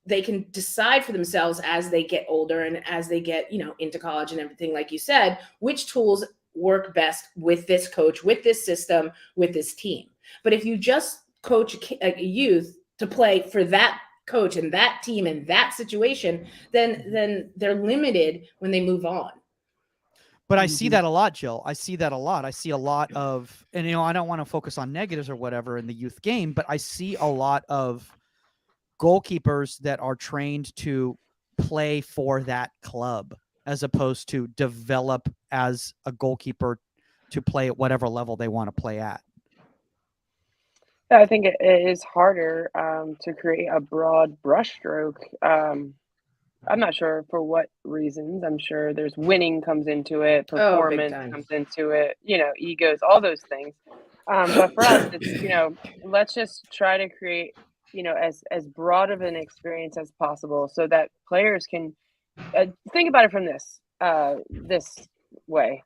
they can decide for themselves as they get older and as they get, into college and everything, like you said, which tools work best with this coach, with this system, with this team. But if you just coach a youth to play for that coach and that team and that situation, then they're limited when they move on. But I see that a lot, Jill. I see that a lot. I see a lot of, and I don't want to focus on negatives or whatever in the youth game, but I see a lot of goalkeepers that are trained to play for that club as opposed to develop as a goalkeeper to play at whatever level they want to play at. I think it is harder to create a broad brushstroke. I'm not sure for what reasons. I'm sure there's winning comes into it, performance comes into it, egos, all those things. But for us, it's, let's just try to create, as broad of an experience as possible so that players can think about it from this way.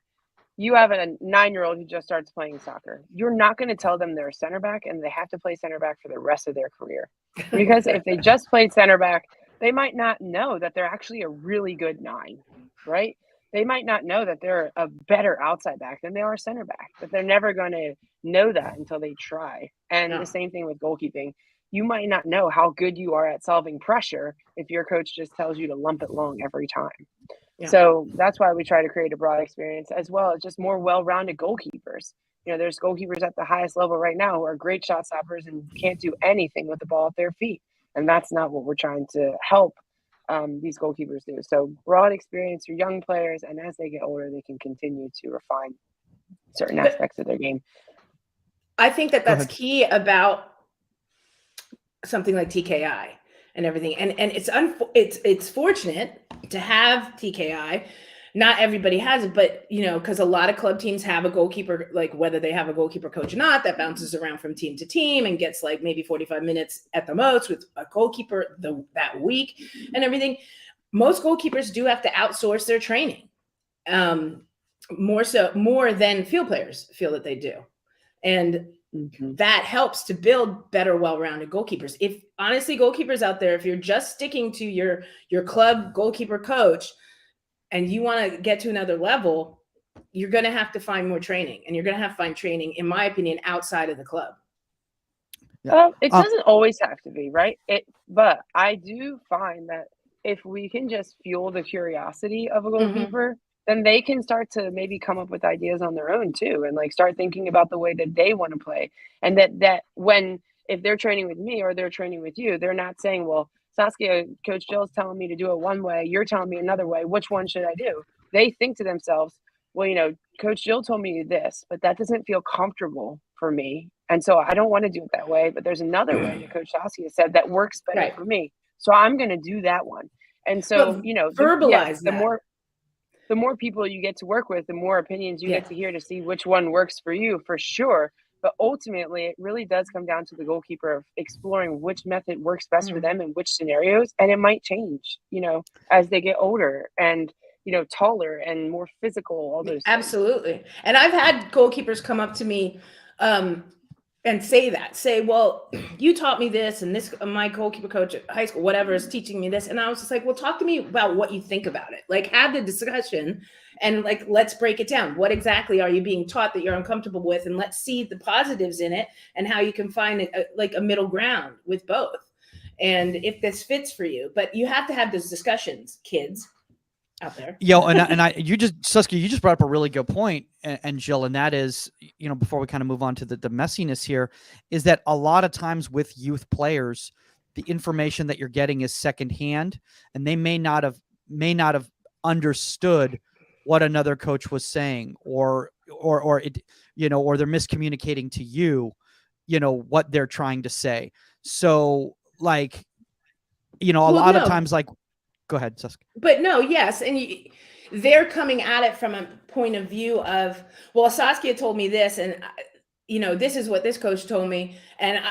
You have a 9-year-old who just starts playing soccer. You're not going to tell them they're a center back and they have to play center back for the rest of their career. Because if they just played center back, they might not know that they're actually a really good 9, right? They might not know that they're a better outside back than they are center back, but they're never going to know that until they try. And the same thing with goalkeeping. You might not know how good you are at solving pressure if your coach just tells you to lump it long every time. Yeah. So that's why we try to create a broad experience, as well as just more well-rounded goalkeepers. There's goalkeepers at the highest level right now who are great shot stoppers and can't do anything with the ball at their feet. And that's not what we're trying to help these goalkeepers do. So broad experience for young players, and as they get older, they can continue to refine certain aspects of their game. I think that that's ahead. key about something like TKI and everything. And it's fortunate to have TKI. Not everybody has it, but because a lot of club teams have a goalkeeper, like whether they have a goalkeeper coach or not, that bounces around from team to team and gets like maybe 45 minutes at the most with a goalkeeper that week and everything. Most goalkeepers do have to outsource their training, more than field players feel that they do. And that helps to build better, well-rounded goalkeepers. If honestly, goalkeepers out there, if you're just sticking to your club goalkeeper coach and you want to get to another level, you're going to have to find more training, and you're going to have to find training, in my opinion, outside of the club. Yeah. It doesn't always have to be, right? But I do find that if we can just fuel the curiosity of a goalkeeper, then they can start to maybe come up with ideas on their own too, and like start thinking about the way that they want to play. And that when, if they're training with me or they're training with you, they're not saying, well, Saskia, Coach Jill's telling me to do it one way, you're telling me another way, which one should I do? They think to themselves, well, Coach Jill told me this, but that doesn't feel comfortable for me. And so I don't want to do it that way, but there's another way that Coach Saskia said that works better for me. So I'm going to do that one. And so, verbalize the more people you get to work with, the more opinions you get to hear to see which one works for you, for sure. But ultimately, it really does come down to the goalkeeper of exploring which method works best for them in which scenarios. And it might change, as they get older and, taller and more physical, all those Absolutely. Things. And I've had goalkeepers come up to me and say, well, you taught me this, and this, my goalkeeper coach at high school, whatever, is teaching me this. And I was just like, well, talk to me about what you think about it. Like, have the discussion and like, let's break it down. What exactly are you being taught that you're uncomfortable with? And let's see the positives in it and how you can find a middle ground with both. And if this fits for you, but you have to have those discussions, kids out there. Saskia, you just brought up a really good point, and Jill, and that is, before we kind of move on to the messiness here, is that a lot of times with youth players, the information that you're getting is secondhand, and they may not have understood what another coach was saying, or it, or they're miscommunicating to you, what they're trying to say. So like, a lot of times, like, go ahead, Saskia. But no, yes. And they're coming at it from a point of view of, well, Saskia told me this, and, this is what this coach told me. And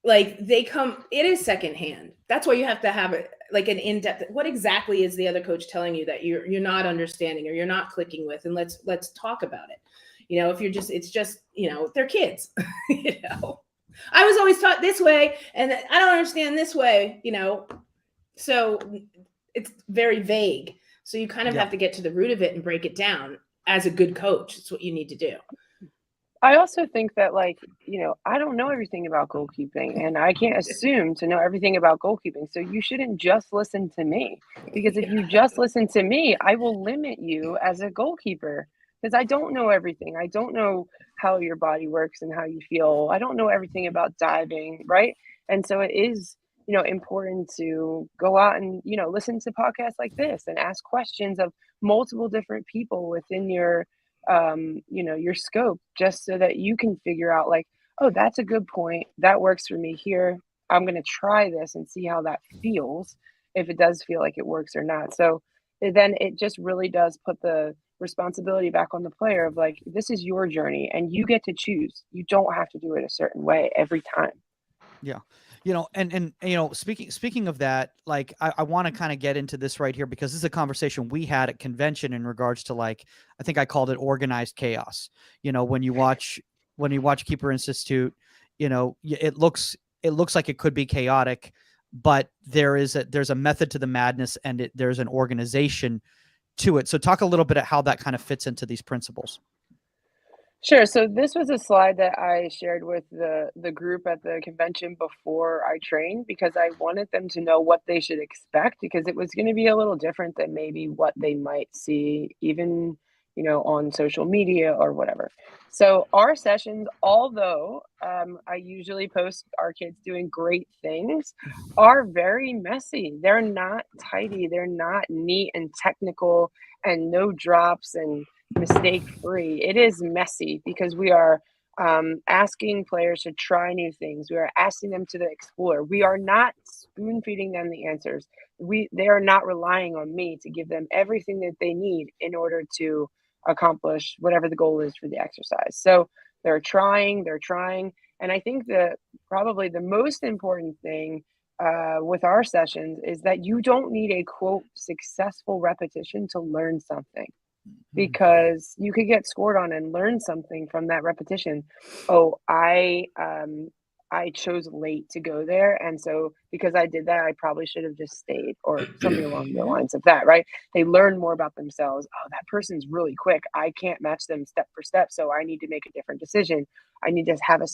it is secondhand. That's why you have to have an in-depth, what exactly is the other coach telling you that you're not understanding or you're not clicking with? And let's talk about it. If you're it's just, they're kids, I was always taught this way and I don't understand this way, so it's very vague. So you kind of have to get to the root of it and break it down as a good coach. It's what you need to do. I also think that, I don't know everything about goalkeeping, and I can't assume to know everything about goalkeeping. So you shouldn't just listen to me, because if you just listen to me, I will limit you as a goalkeeper, because I don't know everything. I don't know how your body works and how you feel. I don't know everything about diving, right? And so it is, important to go out and, listen to podcasts like this and ask questions of multiple different people within your your scope, just so that you can figure out like, oh, that's a good point. That works for me here. I'm going to try this and see how that feels, if it does feel like it works or not. So then it just really does put the responsibility back on the player of like, this is your journey and you get to choose. You don't have to do it a certain way every time. Yeah. And speaking of that, like, I want to kind of get into this right here, because this is a conversation we had at convention in regards to, like, I think I called it organized chaos. When you watch Keeper Institute, it looks like it could be chaotic, but there's a method to the madness, and there's an organization to it. So talk a little bit about how that kind of fits into these principles. Sure. So this was a slide that I shared with the group at the convention before I trained, because I wanted them to know what they should expect, because it was going to be a little different than maybe what they might see even, on social media or whatever. So our sessions, although I usually post our kids doing great things, are very messy. They're not tidy. They're not neat and technical, and no drops, and mistake free. It is messy because we are asking players to try new things. We are asking them to explore. We are not spoon feeding them the answers. They are not relying on me to give them everything that they need in order to accomplish whatever the goal is for the exercise. So they're trying, and I think that probably the most important thing with our sessions is that you don't need a quote successful repetition to learn something, because you could get scored on and learn something from that repetition. Oh, I chose late to go there, and so because I did that, I probably should have just stayed, or something along the lines of that, right? They learn more about themselves. Oh, that person's really quick. I can't match them step for step, so I need to make a different decision. I need to have a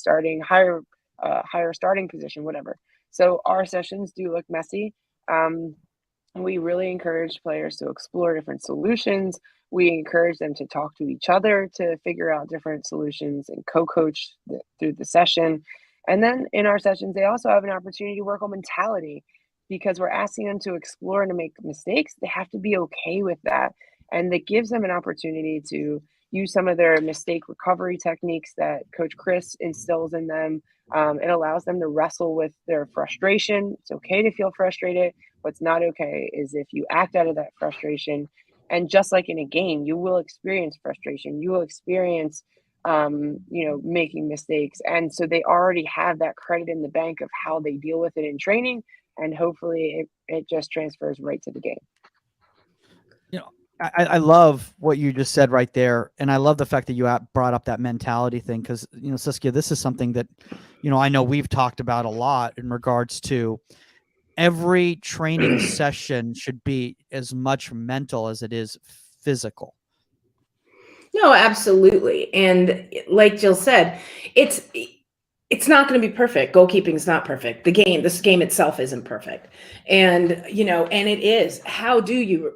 higher starting position, whatever. So our sessions do look messy. We really encourage players to explore different solutions. We encourage them to talk to each other to figure out different solutions and co-coach through the session. And then in our sessions, they also have an opportunity to work on mentality, because we're asking them to explore and to make mistakes. They have to be okay with that. And that gives them an opportunity to use some of their mistake recovery techniques that Coach Chris instills in them. It allows them to wrestle with their frustration. It's okay to feel frustrated. What's not okay is if you act out of that frustration. And just like in a game, you will experience frustration. You will experience, making mistakes. And so they already have that credit in the bank of how they deal with it in training. And hopefully it just transfers right to the game. I love what you just said right there. And I love the fact that you brought up that mentality thing, because, Saskia, this is something that, I know we've talked about a lot in regards to every training session should be as much mental as it is physical. No, absolutely. And like Jill said, it's not going to be perfect. Goalkeeping is not perfect. This game itself isn't perfect. And, and it is, how do you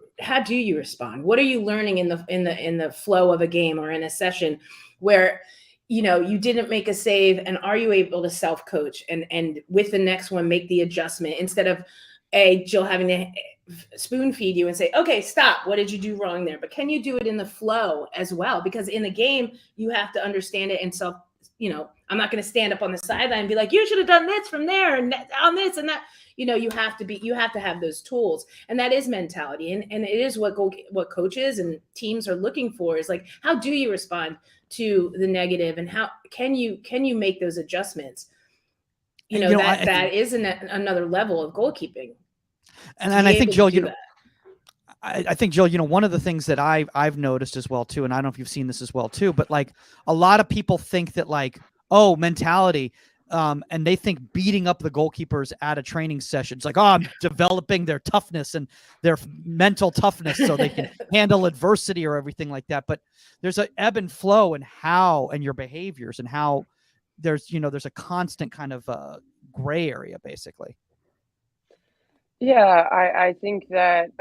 respond? What are you learning in the flow of a game or in a session where, you didn't make a save, and are you able to self-coach and with the next one, make the adjustment instead of Jill having to spoon feed you and say, okay, stop. What did you do wrong there? But can you do it in the flow as well? Because in the game, you have to understand it and I'm not going to stand up on the sideline and be like, you should have done this from there and on this and that. You have to have those tools, and that is mentality. And it is what coaches and teams are looking for, is like, how do you respond to the negative, and how can you make those adjustments? That is another level of goalkeeping. And I think, Jill, I think, Jill, one of the things that I've noticed as well too, and I don't know if you've seen this as well too, but like a lot of people think that like, oh, mentality, and they think beating up the goalkeepers at a training session, it's like, oh, I'm developing their toughness and their mental toughness so they can handle adversity or everything like that. But there's an ebb and flow in and your behaviors, and how there's a constant kind of gray area, basically. Yeah, I think that,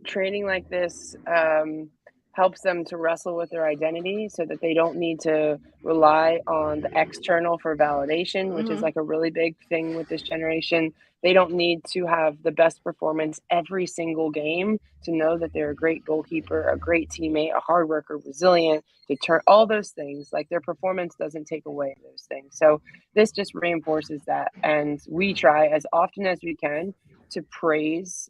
training like this helps them to wrestle with their identity so that they don't need to rely on the external for validation, which is like a really big thing with this generation. They don't need to have the best performance every single game to know that they're a great goalkeeper, a great teammate, a hard worker, resilient, all those things. Like, their performance doesn't take away those things. So this just reinforces that. And we try as often as we can to praise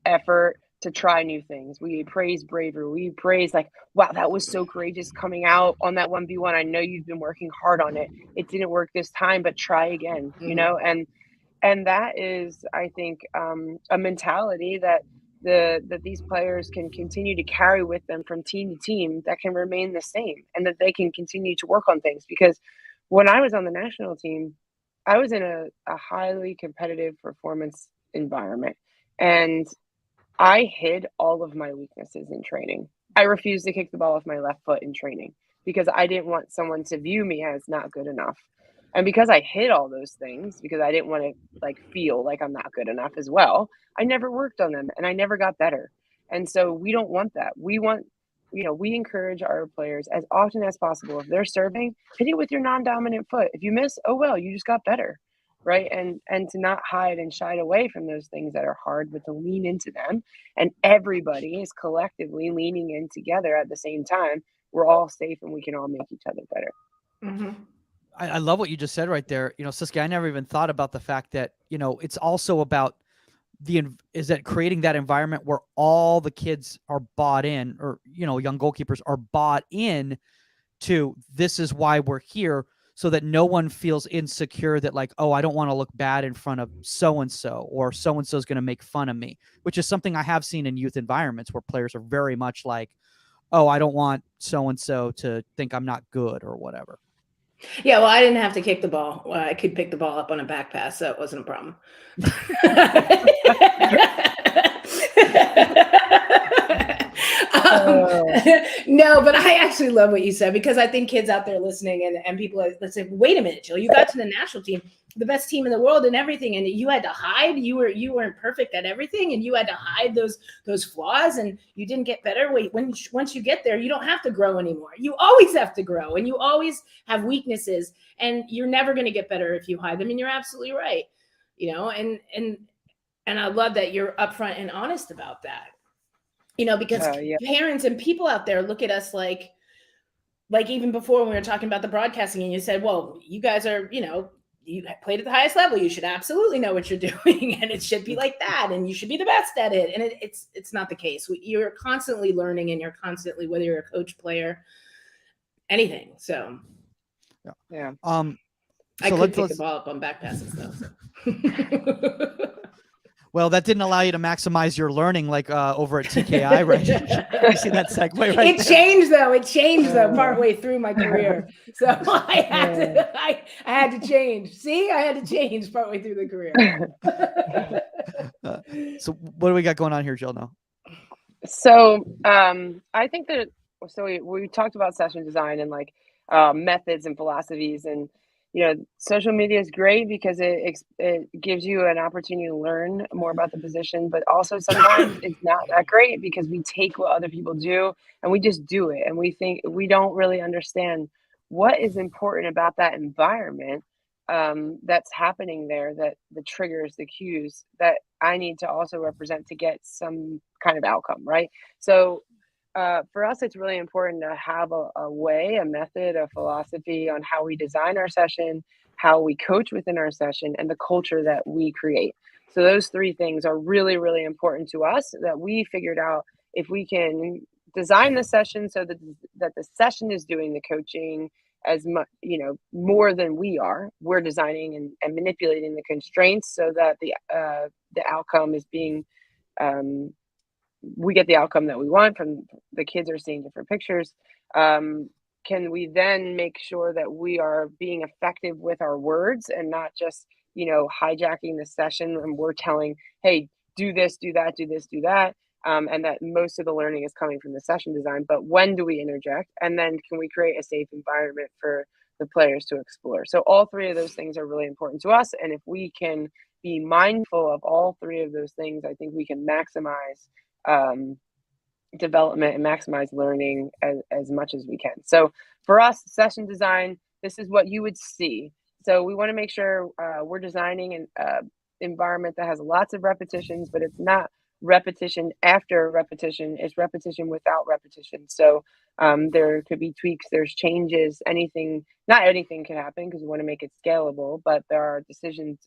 effort, to try new things. We praise bravery. We praise like, wow, that was so courageous coming out on that 1v1. I know you've been working hard on it. It didn't work this time, but try again, and that is, I think, a mentality that these players can continue to carry with them from team to team, that can remain the same, and that they can continue to work on things. Because when I was on the national team, I was in a highly competitive performance environment, and I hid all of my weaknesses in training. I refused to kick the ball with my left foot in training because I didn't want someone to view me as not good enough. And because I hid all those things, because I didn't want to feel like I'm not good enough as well, I never worked on them and I never got better. And so we don't want that. We want, we encourage our players as often as possible. If they're serving, hit it with your non-dominant foot. If you miss, oh well, you just got better. right? And to not hide and shy away from those things that are hard, but to lean into them. And everybody is collectively leaning in together at the same time. We're all safe and we can all make each other better. Mm-hmm. I love what you just said right there. Siski, I never even thought about the fact that, it's also about is that creating that environment where all the kids are bought in, or, young goalkeepers are bought in to, this is why we're here, so that no one feels insecure that like, oh, I don't want to look bad in front of so-and-so, or so-and-so is going to make fun of me, which is something I have seen in youth environments where players are very much like, oh, I don't want so-and-so to think I'm not good or whatever. Yeah, well, I didn't have to kick the ball. I could pick the ball up on a back pass, so it wasn't a problem. No, but I actually love what you said, because I think kids out there listening and people are, let's say, wait a minute, Jill, you got to the national team, the best team in the world and everything, and you had to hide. You weren't perfect at everything, and you had to hide those flaws, and you didn't get better. Wait, once you get there, you don't have to grow anymore. You always have to grow, and you always have weaknesses, and you're never going to get better if you hide them. And you're absolutely right, and I love that you're upfront and honest about that. Because parents and people out there look at us like even before when we were talking about the broadcasting, and you said, well, you guys are, you played at the highest level, you should absolutely know what you're doing, and it should be like that, and you should be the best at it. And it's not the case. You're constantly learning, and you're constantly, whether you're a coach, player, anything. So yeah. I could pick the ball up on back passes though. So. Well, that didn't allow you to maximize your learning like over at TKI, right? You see that segue right It there? Changed though partway through my career. So I had to change. See, I had to change partway through the career. So what do we got going on here, Jill, now? So I think that, we talked about session design and like methods and philosophies, and social media is great because it gives you an opportunity to learn more about the position, but also sometimes it's not that great because we take what other people do and we just do it, and we think we don't really understand what is important about that environment that's happening there, that the triggers, the cues that I need to also represent to get some kind of outcome, right? So for us, it's really important to have a way, a method, a philosophy on how we design our session, how we coach within our session, and the culture that we create. So those three things are really, really important to us, that we figured out if we can design the session so that the session is doing the coaching as much, more than we're designing and manipulating the constraints so that the outcome is being we get the outcome that we want from the kids are seeing different pictures. Can we then make sure that we are being effective with our words and not just, hijacking the session and we're telling, hey, do this, do that, do this, do that. And that most of the learning is coming from the session design. But when do we interject? And then can we create a safe environment for the players to explore? So all three of those things are really important to us. And if we can be mindful of all three of those things, I think we can maximize development and maximize learning as much as we can. So for us, session design, this is what you would see. So we want to make sure we're designing an environment that has lots of repetitions, but it's not repetition after repetition, it's repetition without repetition. So there could be tweaks, there's changes, not anything can happen because we want to make it scalable, but there are decisions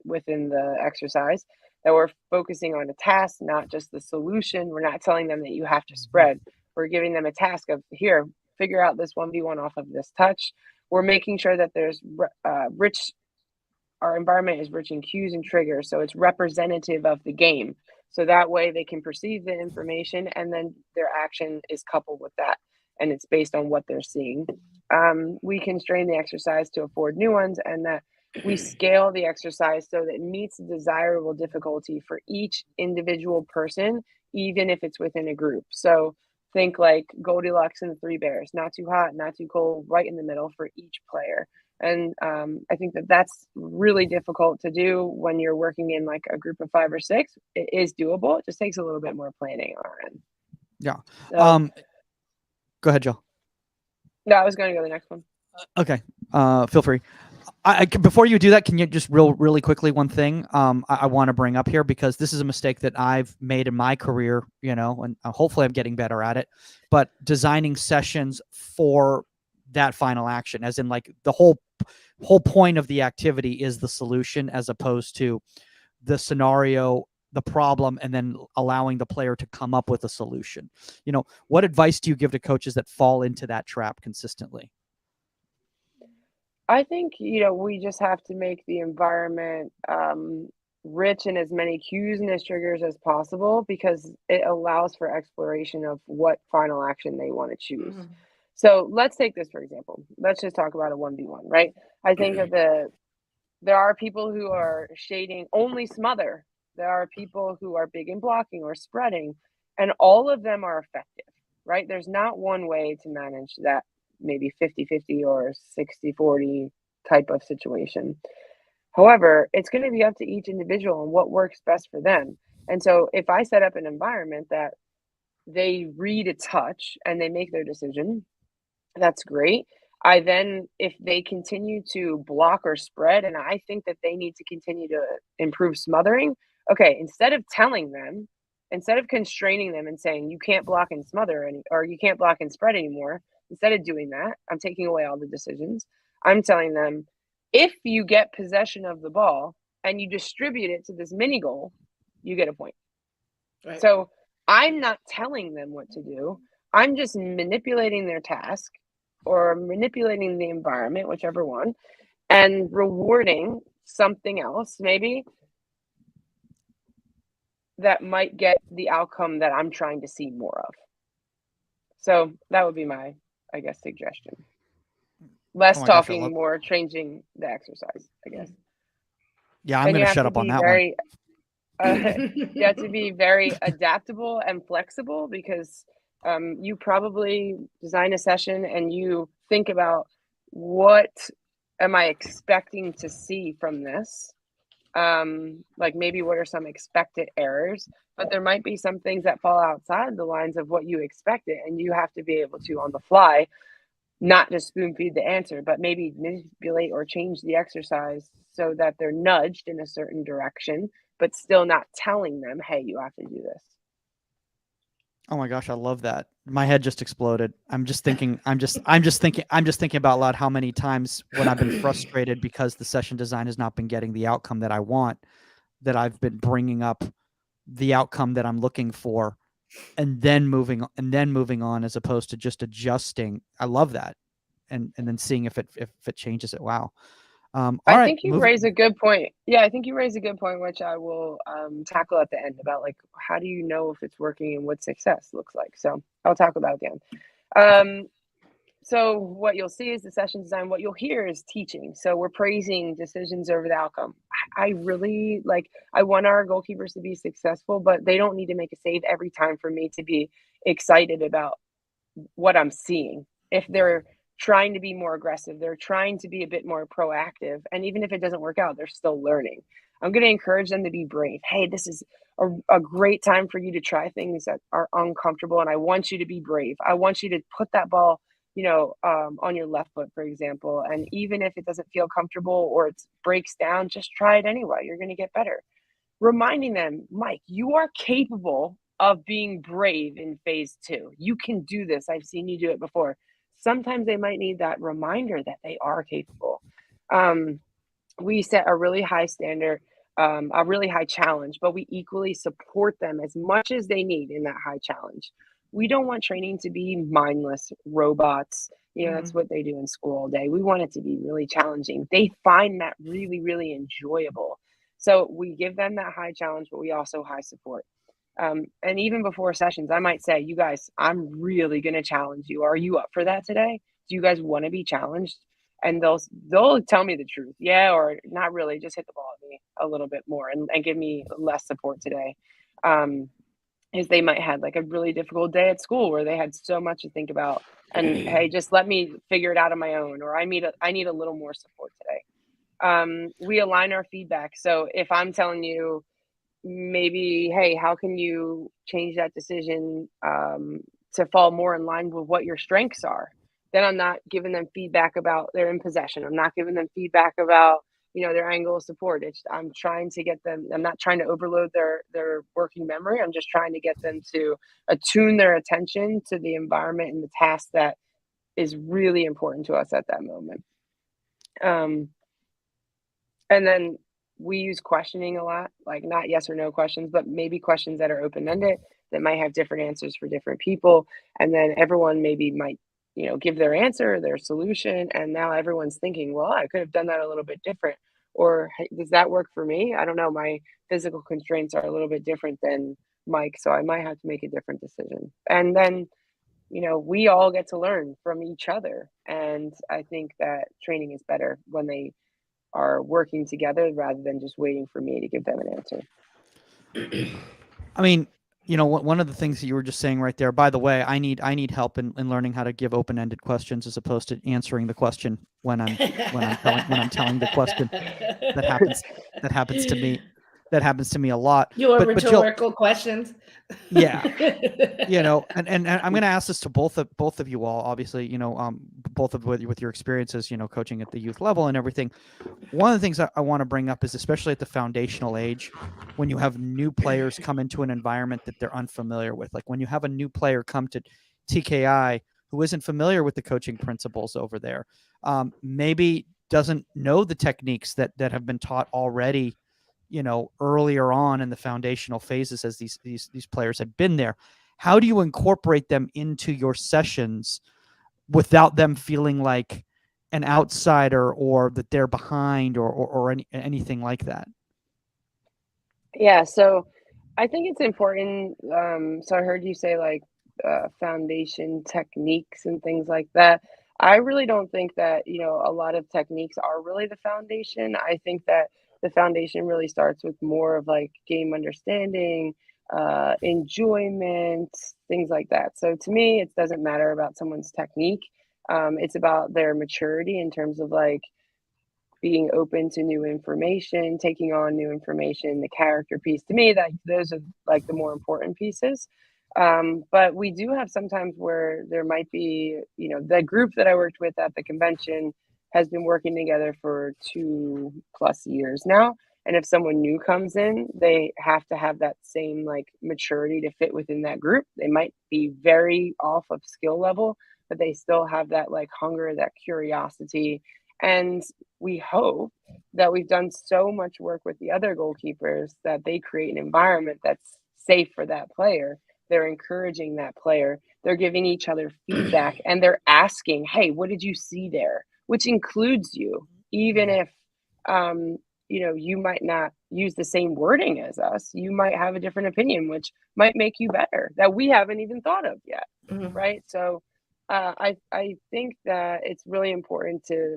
within the exercise that we're focusing on a task, not just the solution. We're not telling them that you have to spread. We're giving them a task of, here, figure out this 1v1 off of this touch. We're making sure that there's our environment is rich in cues and triggers, so it's representative of the game. So that way they can perceive the information and then their action is coupled with that, and it's based on what they're seeing. We constrain the exercise to afford new ones, and that we scale the exercise so that it meets the desirable difficulty for each individual person, even if it's within a group. So think like Goldilocks and the Three Bears, not too hot, not too cold, right in the middle for each player. And I think that that's really difficult to do when you're working in like a group of 5 or 6. It is doable. It just takes a little bit more planning on our end. Yeah. So, go ahead, Jill. No, I was going to go to the next one. Okay. Feel free. Before you do that, can you just really quickly, one thing I want to bring up here, because this is a mistake that I've made in my career, and hopefully I'm getting better at it, but designing sessions for that final action, as in like the whole point of the activity is the solution, as opposed to the scenario, the problem, and then allowing the player to come up with a solution. What advice do you give to coaches that fall into that trap consistently? I think, we just have to make the environment rich in as many cues and as triggers as possible, because it allows for exploration of what final action they want to choose. Mhm. So let's take this, for example. Let's just talk about a 1v1, right? I think there are people who are shading only smother. There are people who are big in blocking or spreading, and all of them are effective, right? There's not one way to manage that maybe 50-50 or 60-40 type of situation. However, it's going to be up to each individual and what works best for them. And so if I set up an environment that they read a touch and they make their decision, that's great. If they continue to block or spread, and I think that they need to continue to improve smothering, okay, instead of constraining them and saying you can't block and smother or you can't block and spread anymore, instead of doing that, I'm taking away all the decisions. I'm telling them, if you get possession of the ball and you distribute it to this mini goal, you get a point. Right. So I'm not telling them what to do. I'm just manipulating their task or manipulating the environment, whichever one, and rewarding something else, maybe, that might get the outcome that I'm trying to see more of. So that would be my, I guess, suggestion. Less Oh my gosh, I talking, love- more changing the exercise, I guess. Yeah, I'm And going you to have shut to up on be that very, you have to be very adaptable and flexible, because you probably design a session and you think about, what am I expecting to see from this? Like maybe what are some expected errors, but there might be some things that fall outside the lines of what you expected, and you have to be able to, on the fly, not just spoon feed the answer, but maybe manipulate or change the exercise so that they're nudged in a certain direction, but still not telling them, hey, you have to do this. Oh my gosh, I love that. My head just exploded. I'm just thinking about loud how many times when I've been frustrated because the session design has not been getting the outcome that I want, that I've been bringing up the outcome that I'm looking for, and then moving on, as opposed to just adjusting. I love that. And then seeing if it changes it. Wow. All I right, think you raise a good point. Yeah, I think you raise a good point, which I will tackle at the end, about like, how do you know if it's working and what success looks like? So I'll tackle that at the end. So what you'll see is the session design. What you'll hear is teaching. So we're praising decisions over the outcome. I really I want our goalkeepers to be successful, but they don't need to make a save every time for me to be excited about what I'm seeing. If they're trying to be more aggressive, they're trying to be a bit more proactive, and even if it doesn't work out, they're still learning. I'm going to encourage them to be brave. Hey, this is a great time for you to try things that are uncomfortable, and I want you to be brave. I want you to put that ball, on your left foot, for example, and even if it doesn't feel comfortable or it breaks down, just try it anyway. You're going to get better. Reminding them, Mike, you are capable of being brave in phase 2. You can do this. I've seen you do it before. Sometimes they might need that reminder that they are capable. We set a really high standard, a really high challenge, but we equally support them as much as they need in that high challenge. We don't want training to be mindless robots. That's what they do in school all day. We want it to be really challenging. They find that really, really enjoyable. So we give them that high challenge, but we also high support. And even before sessions, I might say, you guys, I'm really going to challenge you. Are you up for that today? Do you guys want to be challenged? And they'll tell me the truth. Yeah, or not really, just hit the ball at me a little bit more and give me less support today. Is they might have like a really difficult day at school where they had so much to think about, and hey, just let me figure it out on my own, or I need a little more support today. We align our feedback. So if I'm telling you, maybe, hey, how can you change that decision to fall more in line with what your strengths are? then I'm not giving them feedback about they're in possession. I'm not giving them feedback about, their angle of support. I'm trying to get them, I'm not trying to overload their working memory. I'm just trying to get them to attune their attention to the environment and the task that is really important to us at that moment. And then we use questioning a lot, like not yes or no questions, but maybe questions that are open-ended that might have different answers for different people. And then everyone maybe might, give their answer, their solution. And now everyone's thinking, well, I could have done that a little bit different. Or hey, does that work for me? I don't know. My physical constraints are a little bit different than Mike, so I might have to make a different decision. And then, we all get to learn from each other. And I think that training is better when they are working together rather than just waiting for me to give them an answer. I mean, one of the things that you were just saying right there, by the way, I need help in learning how to give open-ended questions as opposed to answering the question when I'm telling the question. That happens to me. That happens to me a lot. Your but rhetorical questions. Yeah. And I'm going to ask this to both of you all, obviously, both of with your experiences, coaching at the youth level and everything. One of the things I want to bring up is, especially at the foundational age, when you have new players come into an environment that they're unfamiliar with, like when you have a new player come to TKI who isn't familiar with the coaching principles over there, maybe doesn't know the techniques that have been taught already, earlier on in the foundational phases as these players have been there. How do you incorporate them into your sessions without them feeling like an outsider or that they're behind or anything like that? Yeah, so I think it's important. So I heard you say like foundation techniques and things like that. I really don't think that, a lot of techniques are really the foundation. I think that the foundation really starts with more of like game understanding, enjoyment, things like that. So to me, it doesn't matter about someone's technique. It's about their maturity in terms of like being open to new information, taking on new information, the character piece. To me, that those are like the more important pieces. But we do have sometimes where there might be, the group that I worked with at the convention has been working together for 2+ years now. And if someone new comes in, they have to have that same like maturity to fit within that group. They might be very off of skill level, but they still have that like hunger, that curiosity. And we hope that we've done so much work with the other goalkeepers that they create an environment that's safe for that player. They're encouraging that player. They're giving each other feedback and they're asking, hey, what did you see there? Which includes you, even if, you might not use the same wording as us. You might have a different opinion, which might make you better that we haven't even thought of yet. Mm-hmm. Right. So I think that it's really important to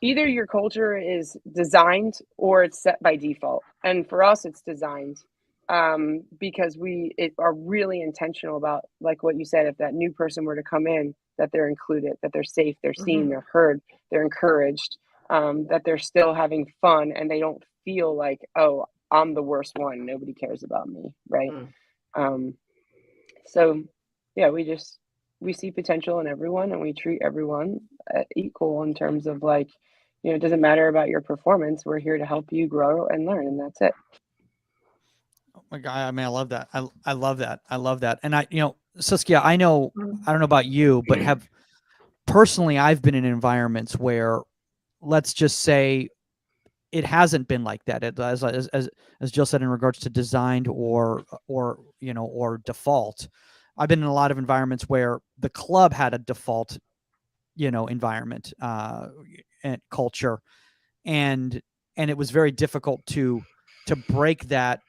either your culture is designed or it's set by default. And for us, it's designed because we are really intentional about, like what you said, if that new person were to come in, that they're included, that they're safe, they're seen, mm-hmm. they're heard, they're encouraged, that they're still having fun and they don't feel like, oh, I'm the worst one. Nobody cares about me. Right. Mm. So, yeah, we see potential in everyone and we treat everyone equal in terms of like, it doesn't matter about your performance. We're here to help you grow and learn, and that's it. Oh my God, I mean, I love that. I love that. I love that. And Saskia, I don't know about you, but I've been in environments where, let's just say, it hasn't been like that. As Jill said, in regards to designed or default, I've been in a lot of environments where the club had a default, environment and culture, and it was very difficult to break that.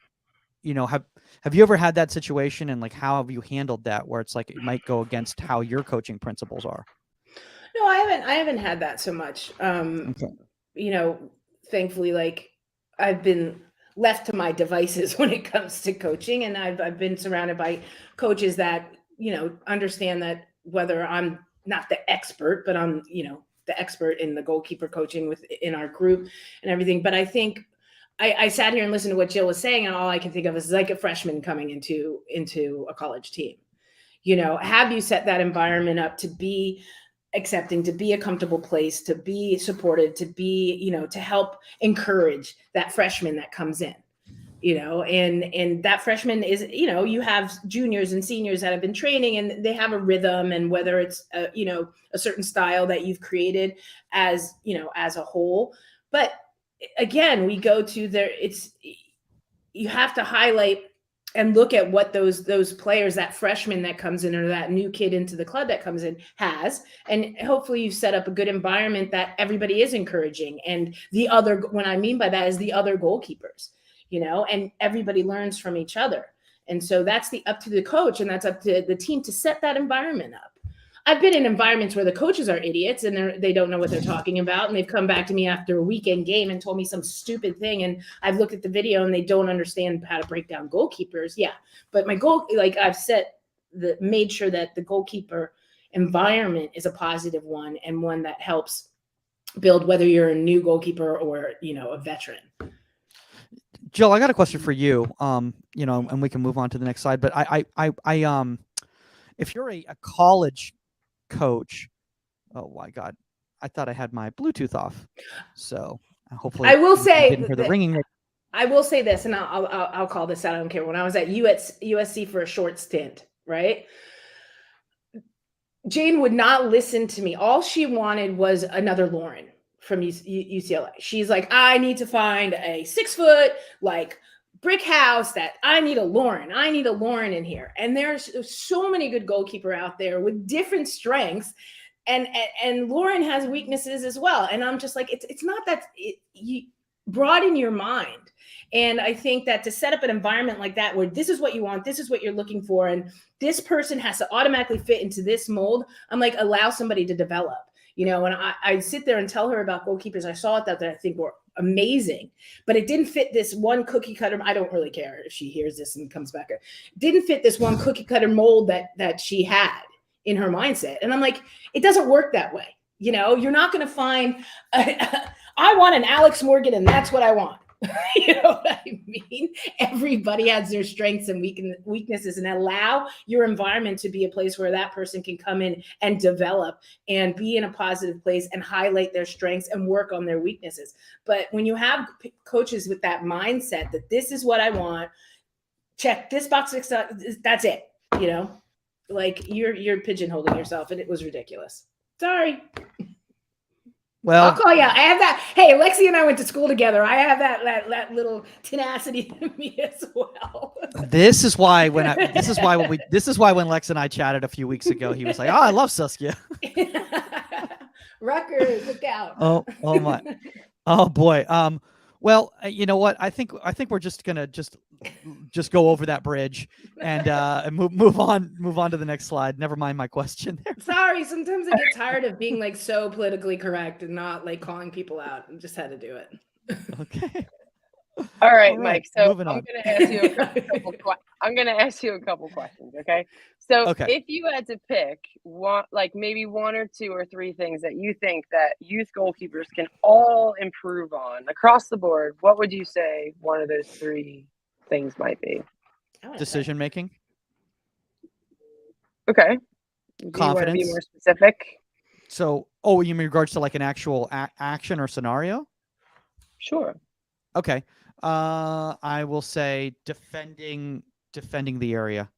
Have you ever had that situation, and like how have you handled that, where it's like it might go against how your coaching principles are? No, I haven't had that so much. Okay. Thankfully, like I've been left to my devices when it comes to coaching, and I've been surrounded by coaches that understand that whether I'm not the expert, but I'm the expert in the goalkeeper coaching in our group and everything. But I think I sat here and listened to what Jill was saying, and all I can think of is like a freshman coming into a college team. You know, have you set that environment up to be accepting, to be a comfortable place, to be supported, to be, you know, to help encourage that freshman that comes in, you know, and that freshman is, you know, you have juniors and seniors that have been training and they have a rhythm, and whether it's you know, a certain style that you've created as, you know, as a whole. But again, we go to there, it's, you have to highlight and look at what those players, that freshman that comes in or that new kid into the club that comes in has, and hopefully you've set up a good environment that everybody is encouraging. And the other, what I mean by that is the other goalkeepers, you know, and everybody learns from each other. And so that's up to the coach, and that's up to the team to set that environment up. I've been in environments where the coaches are idiots and they don't know what they're talking about. And they've come back to me after a weekend game and told me some stupid thing. And I've looked at the video and they don't understand how to break down goalkeepers. Yeah. But my goal, like I've made sure that the goalkeeper environment is a positive one, and one that helps build, whether you're a new goalkeeper or, you know, a veteran. Jill, I got a question for you. You know, and we can move on to the next slide. But if you're a college coach, oh my God, I thought I had my Bluetooth off. So hopefully, I will say, didn't hear the ringing. I will say this, and I'll call this out. I don't care. When I was at USC for a short stint, right? Jane would not listen to me. All she wanted was another Lauren from UCLA. She's like, I need to find a 6-foot, like, brick house that I need a Lauren in here. And there's so many good goalkeeper out there with different strengths. And Lauren has weaknesses as well. And I'm just like, it's not that you broaden your mind. And I think that to set up an environment like that, where this is what you want, this is what you're looking for, and this person has to automatically fit into this mold, I'm like, allow somebody to develop, you know. And I sit there and tell her about goalkeepers I saw that I think were amazing, but it didn't fit this one cookie cutter. I don't really care if she hears this and comes back. It didn't fit this one cookie cutter mold that she had in her mindset. And I'm like, it doesn't work that way. You know, you're not going to find, I want an Alex Morgan and that's what I want. You know what I mean? Everybody has their strengths and weaknesses, and allow your environment to be a place where that person can come in and develop and be in a positive place and highlight their strengths and work on their weaknesses. But when you have coaches with that mindset that this is what I want, check this box, that's it, you know, like you're pigeonholing yourself, and it was ridiculous. Sorry. Well, I'll call you out. I have that. Hey, Lexi and I went to school together. I have that little tenacity in me as well. This is why when Lex and I chatted a few weeks ago, he was like, "Oh, I love Saskia." Rutgers, look out. Oh my. Oh boy. Well, you know what? I think we're just gonna just go over that bridge and move on to the next slide. Never mind my question there. Sorry, sometimes I get tired of being like so politically correct and not like calling people out. I just had to do it. Okay. All right, Mike. So I'm on. going to ask you a couple questions. Okay. So if you had to pick one, like maybe one or two or three things that you think that youth goalkeepers can all improve on across the board, what would you say one of those three things might be? Decision making. Okay. Do Confidence. you want to be more specific? So, you mean in regards to like an actual action or scenario? Sure. Okay. I will say defending the area.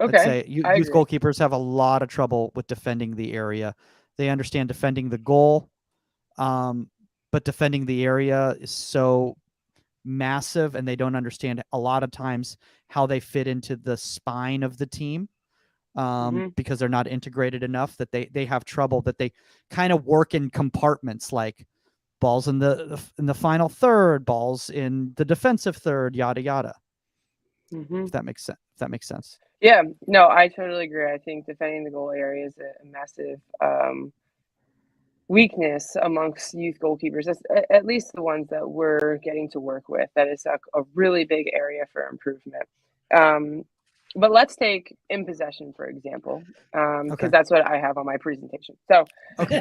Okay. I'd say youth goalkeepers have a lot of trouble with defending the area. They understand defending the goal, but defending the area is so massive, and they don't understand a lot of times how they fit into the spine of the team, because they're not integrated enough, that they have trouble, that they kind of work in compartments, like balls in the final third, balls in the defensive third, yada yada. If that makes sense. Yeah, no, I totally agree. I think defending the goal area is a massive weakness amongst youth goalkeepers, at least the ones that we're getting to work with. That is a really big area for improvement. But let's take in possession, for example, because Okay. that's what I have on my presentation. So, Okay.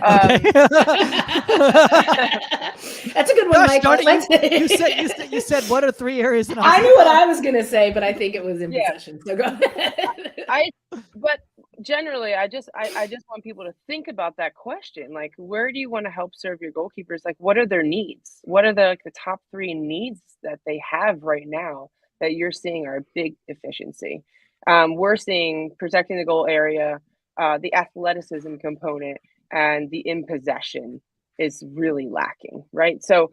That's a good one, Gosh Mike. darn it, Let's- you said what are 3 areas? And I knew what I was gonna say, but I think it was in Yeah. possession. So go ahead. But generally, I just want people to think about that question. Like, where do you want to help serve your goalkeepers? Like, what are their needs? What are the top 3 needs that they have right now that you're seeing are a big deficiency? We're seeing protecting the goal area, the athleticism component, and the in possession is really lacking, right? So,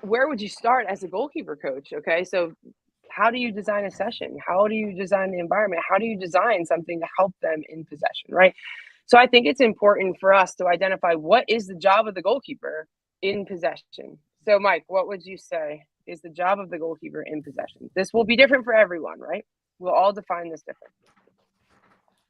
where would you start as a goalkeeper coach? Okay, so how do you design a session? How do you design the environment? How do you design something to help them in possession, right? So I think it's important for us to identify what is the job of the goalkeeper in possession. So Mike, what would you say is the job of the goalkeeper in possession? This will be different for everyone, right? We'll all define this different.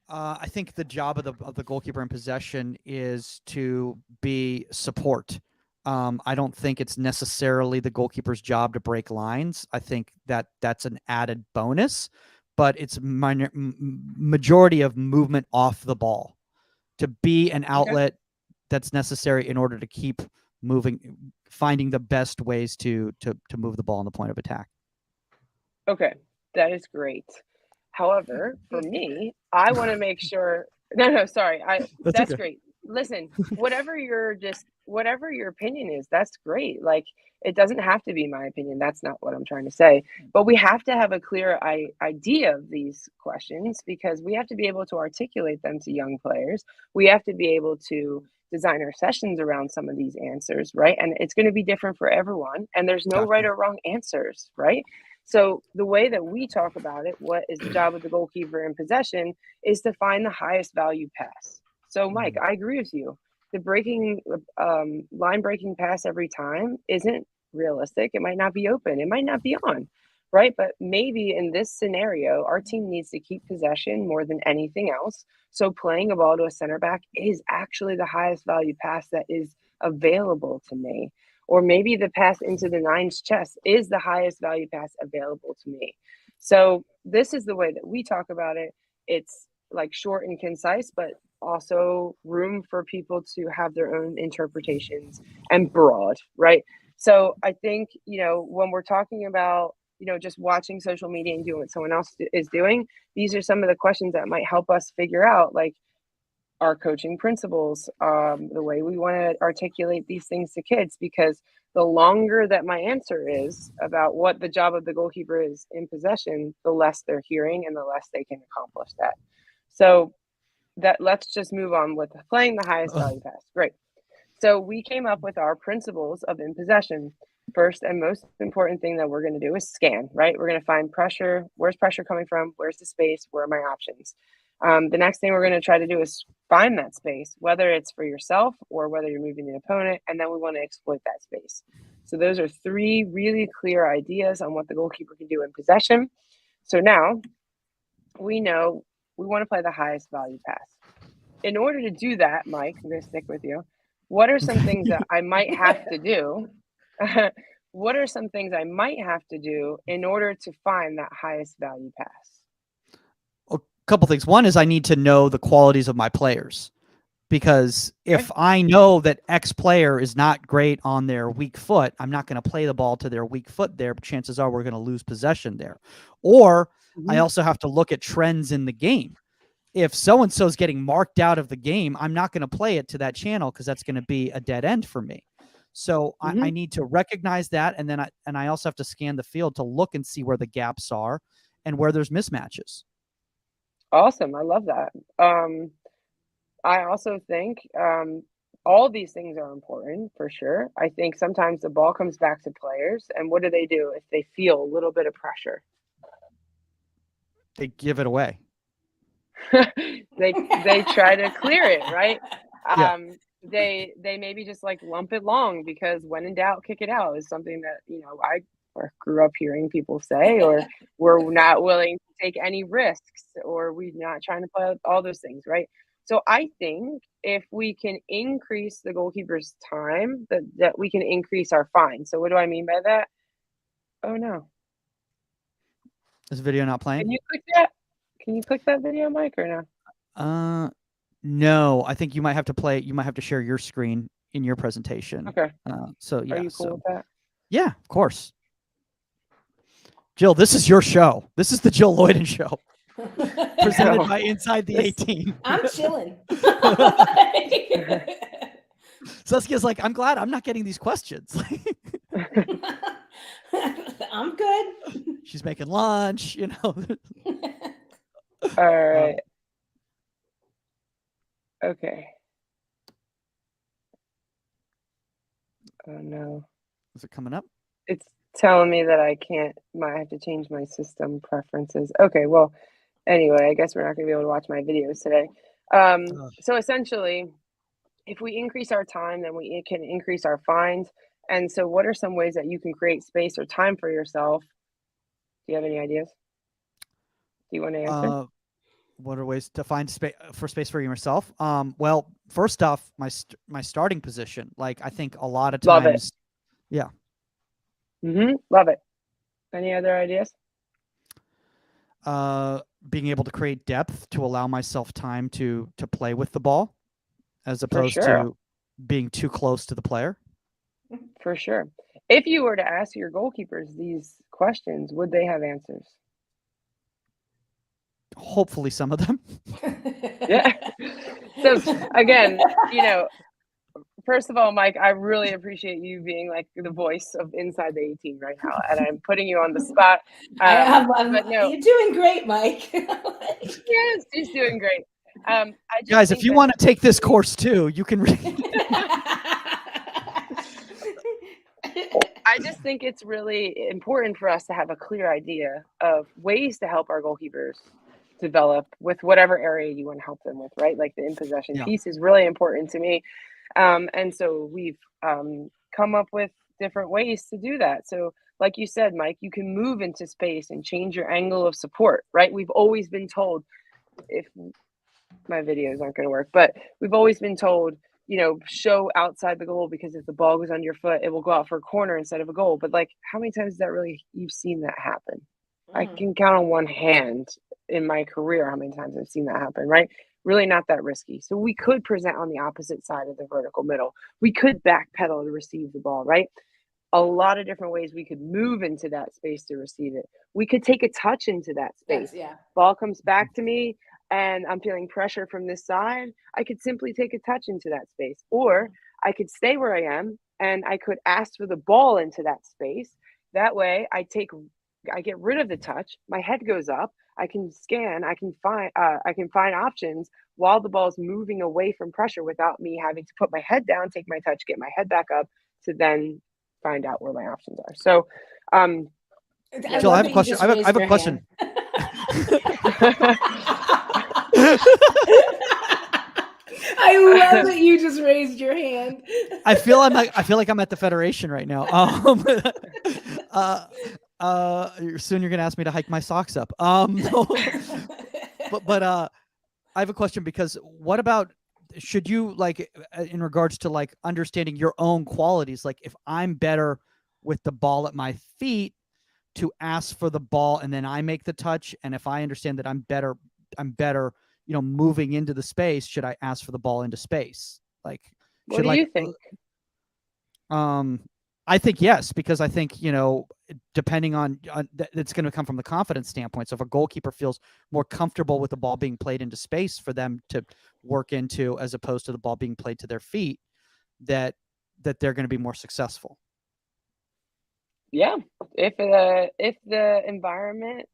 I think the job of the goalkeeper in possession is to be support. I don't think it's necessarily the goalkeeper's job to break lines. I think that that's an added bonus, but it's majority of movement off the ball to be an outlet that's necessary in order to keep moving, finding the best ways to move the ball on the point of attack. Okay, that is great. However, for me, I want to make sure. No, sorry. That's okay. great. Listen, whatever your opinion is, that's great. Like, it doesn't have to be my opinion. That's not what I'm trying to say. But we have to have a clear idea of these questions because we have to be able to articulate them to young players. We have to be able to design our sessions around some of these answers, right? And it's going to be different for everyone. And there's no right or wrong answers, right? So the way that we talk about it, what is the job of the goalkeeper in possession, is to find the highest value pass. So Mike, I agree with you. The line breaking pass every time isn't realistic. It might not be open. It might not be on, right? But maybe in this scenario, our team needs to keep possession more than anything else. So playing a ball to a center back is actually the highest value pass that is available to me. Or maybe the pass into the nine's chest is the highest value pass available to me. So this is the way that we talk about it. It's like short and concise, but also room for people to have their own interpretations and broad, right? So I think, when we're talking about, just watching social media and doing what someone else is doing, these are some of the questions that might help us figure out, like, our coaching principles, the way we want to articulate these things to kids, because the longer that my answer is about what the job of the goalkeeper is in possession, the less they're hearing and the less they can accomplish that. So let's just move on with playing the highest value pass. Great. So we came up with our principles of in possession. First and most important thing that we're going to do is scan, right? We're going to find pressure. Where's pressure coming from? Where's the space? Where are my options? The next thing we're going to try to do is find that space, whether it's for yourself or whether you're moving the opponent, and then we want to exploit that space. So those are 3 really clear ideas on what the goalkeeper can do in possession. So now we know we want to play the highest value pass. In order to do that, Mike, I'm going to stick with you. What are some things that I might have to do? What are some things I might have to do in order to find that highest value pass? A couple things. One is I need to know the qualities of my players, because if I know that X player is not great on their weak foot, I'm not going to play the ball to their weak foot there. But chances are we're going to lose possession there. Or I also have to look at trends in the game. If so-and-so is getting marked out of the game, I'm not going to play it to that channel because that's going to be a dead end for me. So I need to recognize that. And then I also have to scan the field to look and see where the gaps are and where there's mismatches. Awesome. I love that. I also think all these things are important for sure. I think sometimes the ball comes back to players, and what do they do if they feel a little bit of pressure? They give it away. they try to clear it, right? Yeah. They maybe just like lump it long, because when in doubt, kick it out is something that I grew up hearing people say, or we're not willing to take any risks, or we're not trying to play all those things, right? So I think if we can increase the goalkeeper's time, that we can increase our fine. So what do I mean by that? Oh no. Is the video not Can playing? you click that? Can you click that video, Mike, or no? No. I think you might have to play. You might have to share your screen in your presentation. Okay. So yeah. Are you cool with that? Yeah, of course. Jill, this is your show. This is the Jill Loyden Show, presented by Inside the 18. I'm chilling. Saskia's like, I'm glad I'm not getting these questions. I'm good. She's making lunch, All right. Okay. Oh no. Is it coming up? It's telling me that I have to change my system preferences. Okay, well, anyway, I guess we're not going to be able to watch my videos today. So essentially, if we increase our time, then we can increase our fines. And so what are some ways that you can create space or time for yourself? Do you have any ideas? Do you want to answer? What are ways to find space for yourself? Well, first off, my starting position. Like, I think a lot of times, Love it. Yeah. Love it. Any other ideas? Being able to create depth to allow myself time to play with the ball, as opposed to being too close to the player. For sure. If you were to ask your goalkeepers these questions, would they have answers? Hopefully some of them. Yeah. So again, first of all, Mike, I really appreciate you being like the voice of Inside the 18 right now, and I'm putting you on the spot. But no, you're doing great, Mike. Yes, he's doing great. Guys, if you want to take this course too, you can I just think it's really important for us to have a clear idea of ways to help our goalkeepers develop with whatever area you want to help them with, right? Like the in possession piece is really important to me. And so we've come up with different ways to do that. So like you said, Mike, you can move into space and change your angle of support, right? We've always been told, if my videos aren't going to work, but we've always been told, show outside the goal, because if the ball goes under your foot, it will go out for a corner instead of a goal. But like, how many times is that really you've seen that happen? I can count on one hand in my career how many times I've seen that happen, right? Really not that risky. So we could present on the opposite side of the vertical middle. We could backpedal to receive the ball, right? A lot of different ways we could move into that space to receive it. We could take a touch into that space. Ball comes back to me and I'm feeling pressure from this side. I could simply take a touch into that space, or I could stay where I am and I could ask for the ball into that space. That way I get rid of the touch. My head goes up. I can scan. I can find options while the ball's moving away from pressure without me having to put my head down, take my touch, get my head back up to then find out where my options are. So, Jill, I have a question. I have a question. I love that you just raised your hand. I feel like I'm at the Federation right now. Soon you're gonna ask me to hike my socks up. But I have a question, because what about, should you, like, in regards to like understanding your own qualities, like if I'm better with the ball at my feet, to ask for the ball and then I make the touch, and if I understand that I'm better, moving into the space, should I ask for the ball into space? Like, what do you think? I think yes, because I think, depending on it's going to come from the confidence standpoint. So if a goalkeeper feels more comfortable with the ball being played into space for them to work into, as opposed to the ball being played to their feet, that they're going to be more successful. Yeah, if the environment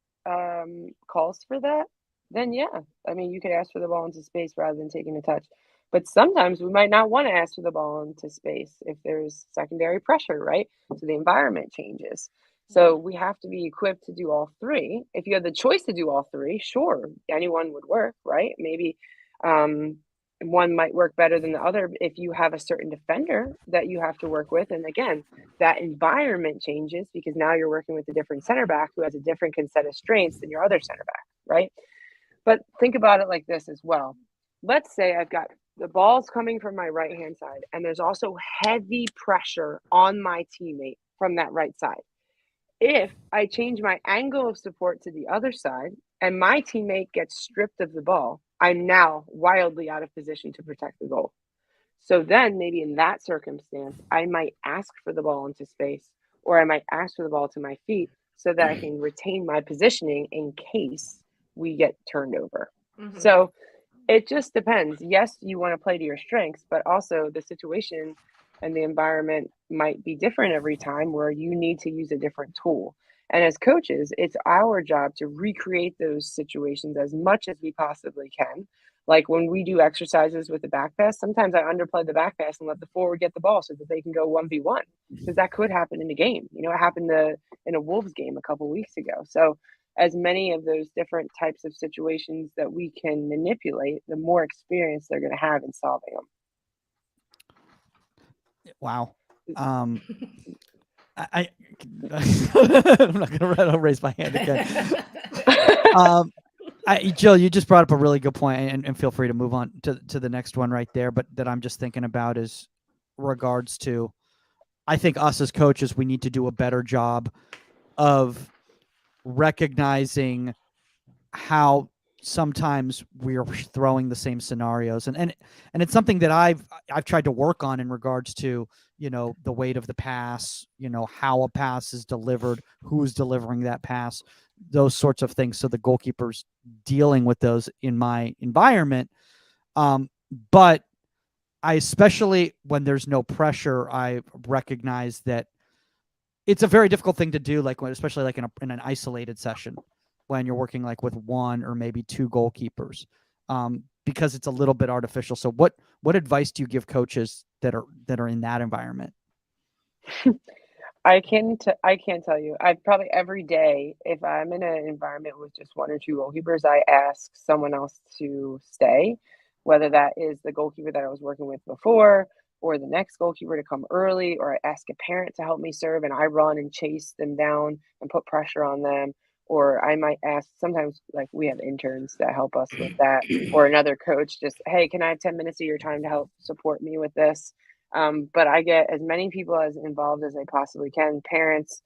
calls for that, then yeah. I mean, you could ask for the ball into space rather than taking a touch. But sometimes we might not want to ask for the ball into space if there's secondary pressure, right? So the environment changes. So we have to be equipped to do all three. If you had the choice to do all three, sure, anyone would work, right? Maybe one might work better than the other if you have a certain defender that you have to work with. And again, that environment changes because now you're working with a different center back who has a different set of strengths than your other center back, right? But think about it like this as well. Let's say I've got the ball's coming from my right-hand side, and there's also heavy pressure on my teammate from that right side. if I change my angle of support to the other side and my teammate gets stripped of the ball, I'm now wildly out of position to protect the goal. So then maybe in that circumstance, I might ask for the ball into space, or I might ask for the ball to my feet so that I can retain my positioning in case we get turned over. So it just depends. Yes, you want to play to your strengths, but also the situation and the environment might be different every time where you need to use a different tool. And as coaches, it's our job to recreate those situations as much as we possibly can. Like when we do exercises with the back pass, sometimes I underplay the back pass and let the forward get the ball so that they can go 1v1, because that could happen in a game. You know, it happened in a Wolves game a couple weeks ago. So as many of those different types of situations that we can manipulate, the more experience they're going to have in solving them. Wow. I'm not going to raise my hand again. Jill, you just brought up a really good point, and feel free to move on to the next one right there. But that I'm just thinking about is regards to, I think us as coaches, we need to do a better job of recognizing how sometimes we're throwing the same scenarios, and it's something that I've tried to work on in regards to, you know, the weight of the pass, you know, how a pass is delivered, who's delivering that pass, those sorts of things. So the goalkeeper's dealing with those in my environment. But I, especially when there's no pressure, I recognize that it's a very difficult thing to do, like when, especially like in an isolated session, when you're working like with one or maybe two goalkeepers, because it's a little bit artificial. So what advice do you give coaches that are in that environment? I can't tell you. I probably every day, if I'm in an environment with just one or two goalkeepers, I ask someone else to stay, whether that is the goalkeeper that I was working with before or the next goalkeeper to come early, or I ask a parent to help me serve and I run and chase them down and put pressure on them. Or I might ask, sometimes like we have interns that help us with that, or another coach just, hey, can I have 10 minutes of your time to help support me with this? But I get as many people as involved as I possibly can. Parents,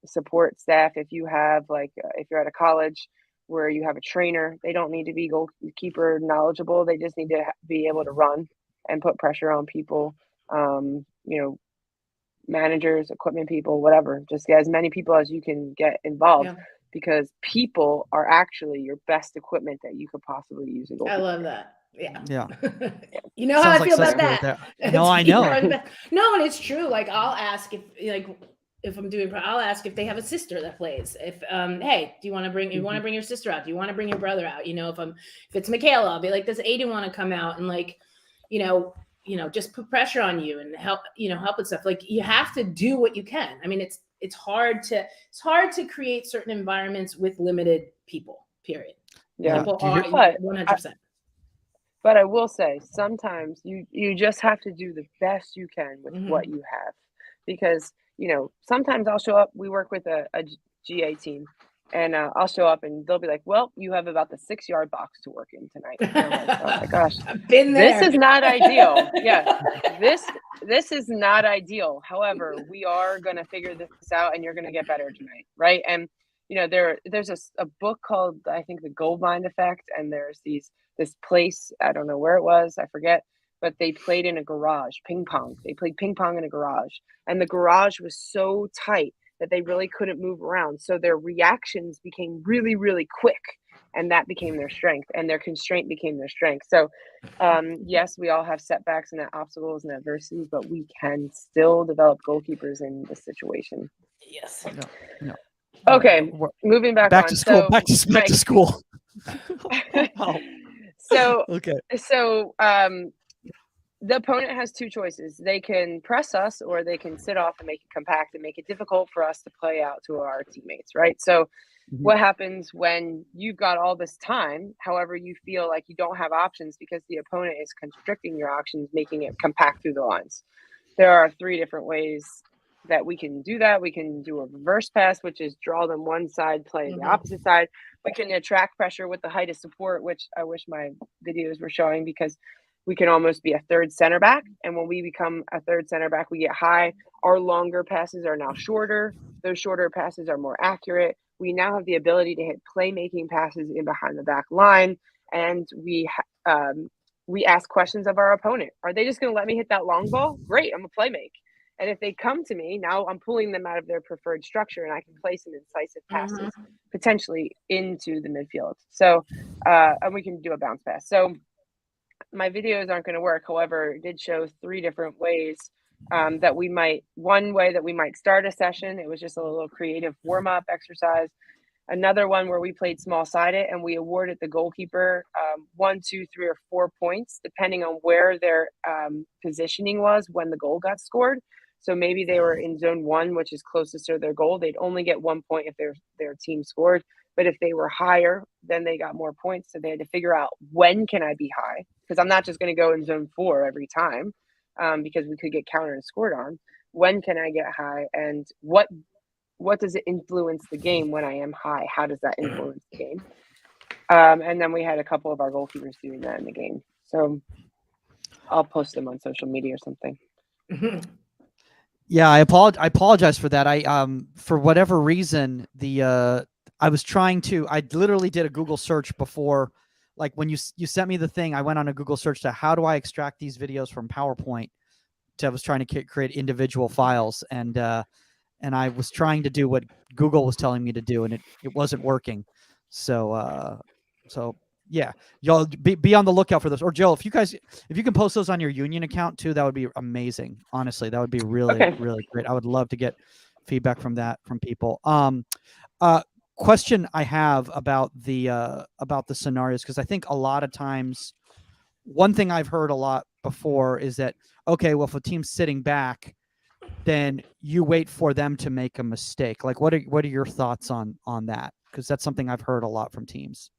support staff. If you have if you're at a college where you have a trainer, they don't need to be goalkeeper knowledgeable. They just need to be able to run and put pressure on people. You know, managers, equipment people, whatever. Just get as many people as you can get involved, because people are actually your best equipment that you could possibly use. I love that. Yeah. You know Sounds how I feel about right that. No, I know. No, and it's true. Like I'll ask if I'm doing, I'll ask if they have a sister that plays. If hey, do you want to bring your sister out? Do you want to bring your brother out? You know, if it's Michaela, I'll be like, does Aiden want to come out and just put pressure on you and help with stuff. Like you have to do what you can. I mean, it's hard to create certain environments with limited people, period. Yeah. People are 100%. But I will say, sometimes you just have to do the best you can with what you have, because, sometimes I'll show up, we work with a I18, and I'll show up and they'll be like, well, you have about the 6-yard box to work in tonight. And I'm like, oh my gosh, I've been there. This is not ideal. Yeah, this is not ideal. However, we are going to figure this out and you're going to get better tonight. Right. And, there's a book called, I think, The Goldmine Effect. And there's this place, I don't know where it was, I forget, but they played in a garage, ping pong. They played ping pong in a garage, and the garage was so tight that they really couldn't move around. So their reactions became really, really quick, and that became their strength, and their constraint became their strength. So yes, we all have setbacks and obstacles and adversities, but we can still develop goalkeepers in this situation. Yes. No. Okay, moving back to school. Back to school. So okay. So the opponent has two choices. They can press us, or they can sit off and make it compact and make it difficult for us to play out to our teammates, right? So what happens when you've got all this time, however you feel like you don't have options because the opponent is constricting your options, making it compact through the lines? There are 3 different ways that we can do that. We can do a reverse pass, which is draw them one side, play the opposite side. We can attract pressure with the height of support, which I wish my videos were showing, because we can almost be a third center back. And when we become a third center back, we get high. Our longer passes are now shorter. Those shorter passes are more accurate. We now have the ability to hit playmaking passes in behind the back line. And we ask questions of our opponent. Are they just going to let me hit that long ball? Great, I'm a playmake. And if they come to me, now I'm pulling them out of their preferred structure, and I can play some incisive passes potentially into the midfield. So, and we can do a bounce pass. So my videos aren't going to work. However, it did show 3 different ways that we might, one way that we might start a session. It was just a little creative warm-up exercise. Another one where we played small-sided and we awarded the goalkeeper 1, 2, 3, or 4 points, depending on where their positioning was when the goal got scored. So maybe they were in zone 1, which is closest to their goal. They'd only get 1 point if their team scored. But if they were higher, then they got more points. So they had to figure out, when can I be high? Because I'm not just going to go in zone 4 every time, because we could get countered and scored on. When can I get high? And what does it influence the game when I am high? How does that influence the game? And then we had a couple of our goalkeepers doing that in the game. So I'll post them on social media or something. Yeah, I apologize for that. I for whatever reason, I was trying to, I literally did a Google search before, like when you sent me the thing, I went on a Google search to how do I extract these videos from PowerPoint. I was trying to create individual files, and I was trying to do what Google was telling me to do, and it wasn't working. So yeah, y'all be on the lookout for those. Or Jill, if you can post those on your Union account too, that would be amazing. Honestly, that would be really, really great. I would love to get feedback from people. Question I have about the scenarios, because I think a lot of times, one thing I've heard a lot before is that, okay, well, if a team's sitting back, then you wait for them to make a mistake. Like, what are your thoughts on that? Because that's something I've heard a lot from teams.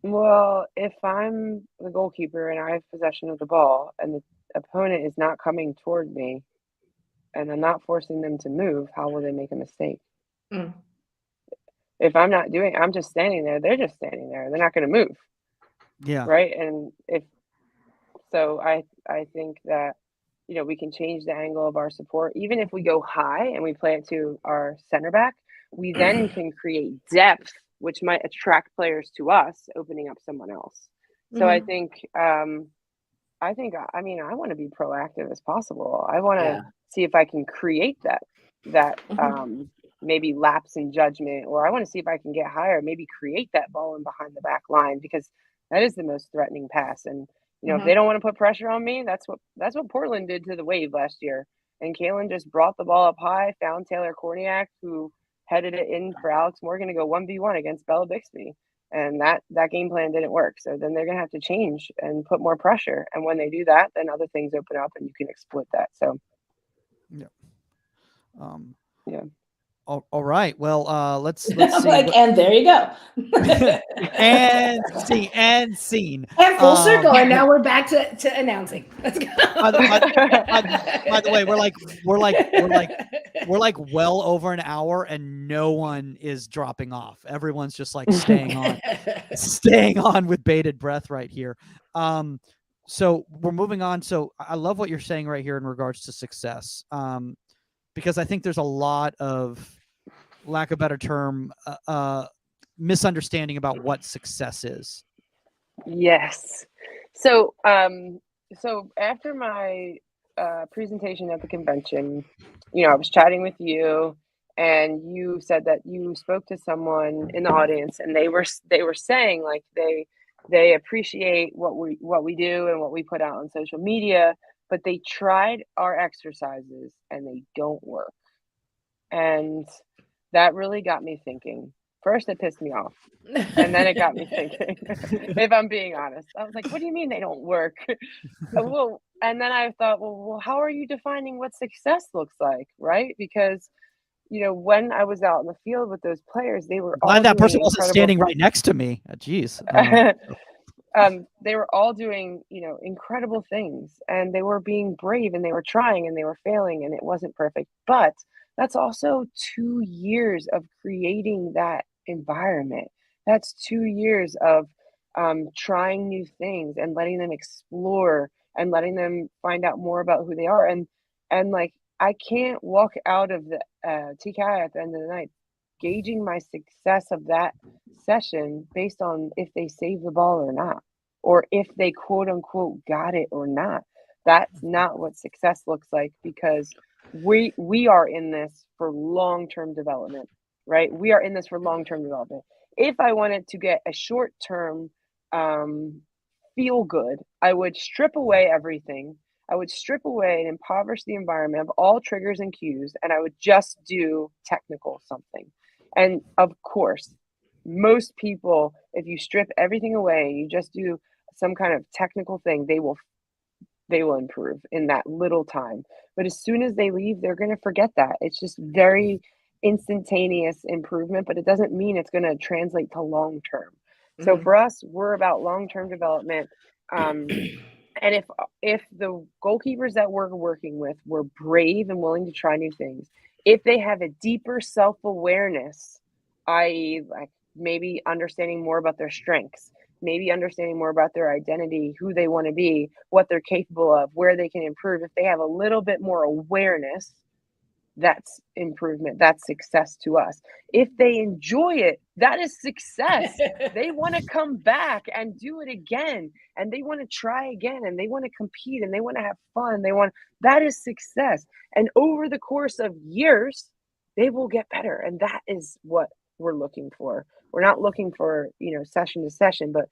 Well, if I'm the goalkeeper and I have possession of the ball and the opponent is not coming toward me and I'm not forcing them to move, how will they make a mistake? If I'm not doing, I'm just standing there, they're just standing there. They're not going to move. Yeah. Right. And I think that, we can change the angle of our support. Even if we go high and we play it to our center back, we then can create depth, which might attract players to us, opening up someone else. So I think, I want to be proactive as possible. I want to see if I can create that maybe lapse in judgment, or I want to see if I can get higher, maybe create that ball in behind the back line, because that is the most threatening pass. And if they don't want to put pressure on me, that's what Portland did to the Wave last year. And Kalen just brought the ball up high, found Taylor Korniak, who headed it in for Alex Morgan to go 1v1 against Bella Bixby. And that game plan didn't work. So then they're going to have to change and put more pressure. And when they do that, then other things open up and you can exploit that. So, yeah. Yeah. All right. Well, let's see. And there you go. and scene. And full circle, and now we're back to announcing. Let's go. By the way, we're like well over an hour, and no one is dropping off. Everyone's just like staying on with bated breath right here. So we're moving on. So I love what you're saying right here in regards to success. Because I think there's a lot of, lack of a better term, misunderstanding about what success is. Yes. So after my presentation at the convention, I was chatting with you, and you said that you spoke to someone in the audience, and they were saying like they appreciate what we do and what we put out on social media, but they tried our exercises and they don't work. And that really got me thinking. First, it pissed me off. And then it got me thinking, if I'm being honest. I was like, what do you mean they don't work? Well, and then I thought, well, how are you defining what success looks like, right? Because, when I was out in the field with those players, they were glad that person wasn't standing right next to me. Jeez. They were all doing, incredible things, and they were being brave, and they were trying, and they were failing, and it wasn't perfect. But that's also 2 years of creating that environment. That's 2 years of trying new things and letting them explore and letting them find out more about who they are. And like, I can't walk out of the TKI at the end of the night gauging my success of that session based on if they save the ball or not, or if they quote unquote got it or not. That's not what success looks like, because we are in this for long-term development, right? We are in this for long-term development. If I wanted to get a short-term feel good, I would strip away everything. I would strip away and impoverish the environment of all triggers and cues, and I would just do technical something. And of course, most people, if you strip everything away and you just do some kind of technical thing, they will improve in that little time. But as soon as they leave, they're going to forget that. It's just very instantaneous improvement, but it doesn't mean it's going to translate to long term. So for us, we're about long-term development. And if the goalkeepers that we're working with were brave and willing to try new things, if they have a deeper self-awareness, i.e., like maybe understanding more about their strengths, maybe understanding more about their identity, who they want to be, what they're capable of, where they can improve, if they have a little bit more awareness, that's improvement. That's success to us. If they enjoy it, that is success. They want to come back and do it again, and they want to try again, and they want to compete, and they want to have fun. That is success. And over the course of years, they will get better. And that is what we're looking for. We're not looking for, session to session, but,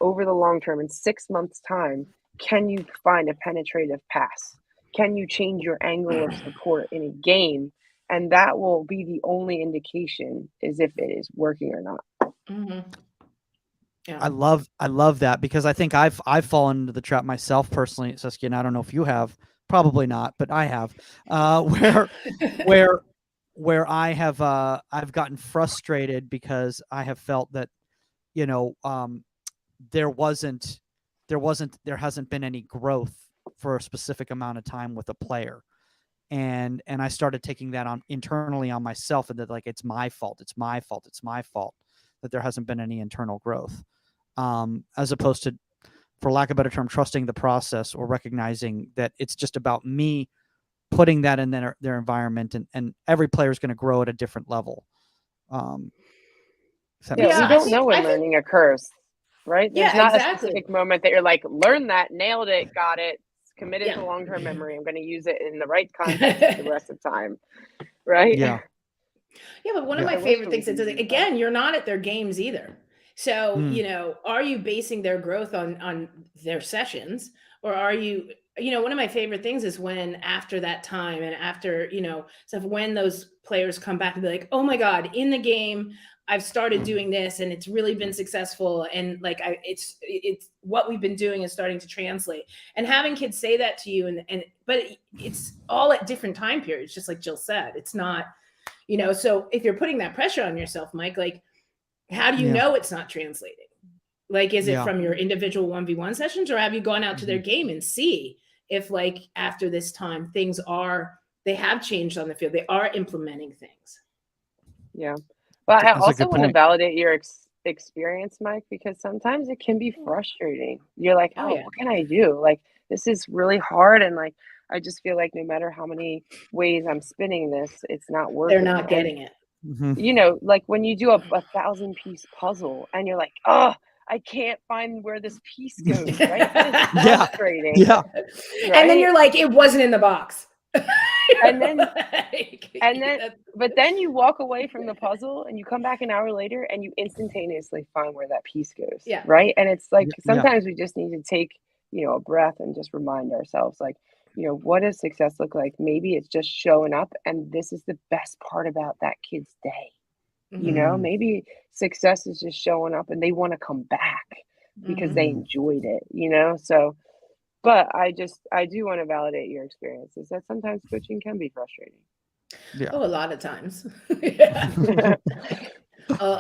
over the long term, in 6 months' time, can you find a penetrative pass? Can you change your angle of support in a game? And that will be the only indication is if it is working or not. Yeah. I love that, because I think I've fallen into the trap myself personally, Saskia, and I don't know if you have, probably not, but I have, where I have I've gotten frustrated because I have felt that, there hasn't been any growth for a specific amount of time with a player. And I started taking that on internally on myself, and that like, it's my fault that there hasn't been any internal growth. As opposed to, for lack of a better term, trusting the process, or recognizing that it's just about me putting that in their environment, and every player is going to grow at a different level. We don't know when learning occurs, right? There's not a specific moment that you're like, learn that, nailed it, got it, committed to long-term memory. I'm going to use it in the right context the rest of the time, right? Yeah, but one of my favorite things is, again, you're not at their games either. So, are you basing their growth on their sessions, or are you, one of my favorite things is when after that time and after, so when those players come back and be like, oh my God, in the game, I've started doing this and it's really been successful. And like, it's what we've been doing is starting to translate, and having kids say that to you. But it's all at different time periods, just like Jill said. It's not, so if you're putting that pressure on yourself, Mike, like, how do you know it's not translating? Like, is it from your individual 1v1 sessions, or have you gone out to their game and see if, like, after this time, they have changed on the field, they are implementing things? Yeah. But I also want to validate your experience, Mike, because sometimes it can be frustrating. You're like, what can I do? Like, this is really hard. And like, I just feel like no matter how many ways I'm spinning this, it's not working. They're not getting it. Like when you do a 1,000-piece puzzle and you're like, oh, I can't find where this piece goes, right? That is frustrating. Yeah. Right? And then you're like, it wasn't in the box. and then but then you walk away from the puzzle and you come back an hour later and you instantaneously find where that piece goes. Yeah. Right. And it's like, sometimes we just need to take, a breath and just remind ourselves, like, what does success look like? Maybe it's just showing up, and this is the best part about that kid's day. Maybe success is just showing up and they want to come back because they enjoyed it, so. But I do want to validate your experiences that sometimes coaching can be frustrating. Yeah. Oh, a lot of times. Oh,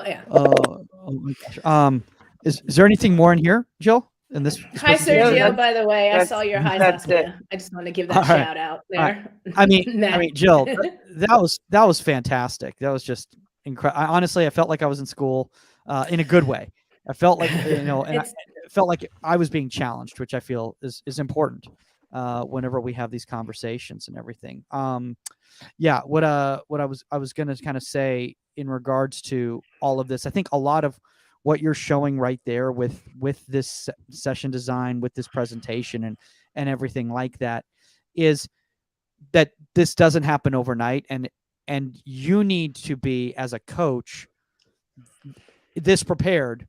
yeah. My gosh. Is there anything more in here, Jill? In this? Hi, Sergio. By the way, I saw your hi, Saskia. I just want to give that shout out there. I mean, Jill, that was fantastic. That was just incredible. Honestly, I felt like I was in school, in a good way. I felt like, and I felt like I was being challenged, which I feel is important whenever we have these conversations and everything. Yeah, what I was going to kind of say in regards to all of this, I think a lot of what you're showing right there with this session design, with this presentation and everything like that, is that this doesn't happen overnight, and you need to be, as a coach, this prepared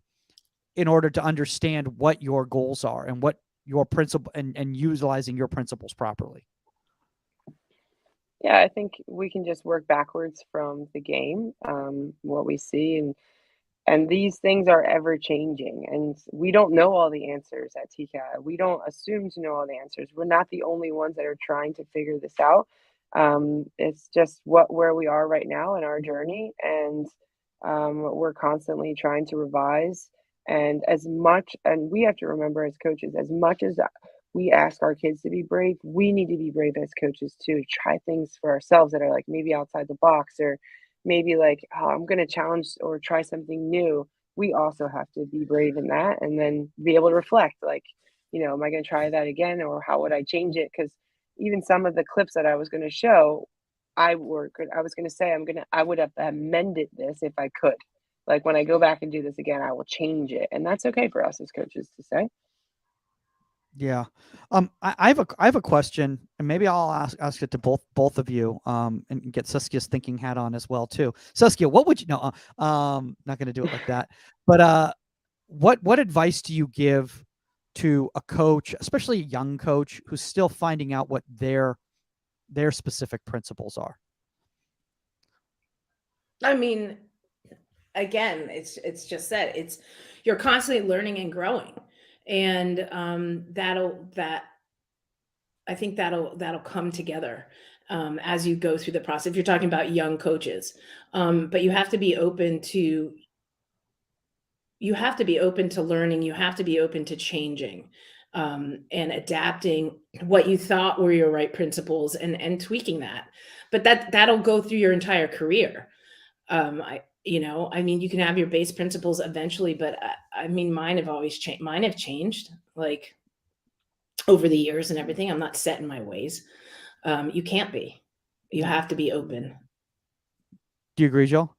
in order to understand what your goals are and what your principle and utilizing your principles properly. Yeah, I think we can just work backwards from the game, what we see, and these things are ever changing, and we don't know all the answers at TKI. We don't assume to know all the answers. We're not the only ones that are trying to figure this out. It's just where we are right now in our journey, and we're constantly trying to revise. And we have to remember as coaches, as much as we ask our kids to be brave, we need to be brave as coaches too. Try things for ourselves that are like maybe outside the box, or maybe like, oh, I'm going to challenge or try something new. We also have to be brave in that, and then be able to reflect, like, am I going to try that again, or how would I change it? Because even some of the clips that I was going to show, I was going to say, I would have amended this if I could. Like, when I go back and do this again, I will change it. And that's okay for us as coaches to say. Yeah. I have a question, and maybe I'll ask it to both of you, and get Saskia's thinking hat on as well too. Saskia, what would you know? Not going to do it like that. But what advice do you give to a coach, especially a young coach who's still finding out what their specific principles are? I mean, again, it's just that you're constantly learning and growing, and I think that'll come together as you go through the process. If you're talking about young coaches, but you have to be open to learning. You have to be open to changing, and adapting what you thought were your right principles, and tweaking that. But that'll go through your entire career. I mean, you can have your base principles eventually, but I mean, mine have always changed. Mine have changed, like, over the years and everything. I'm not set in my ways. You can't be. You have to be open. Do you agree, Joe?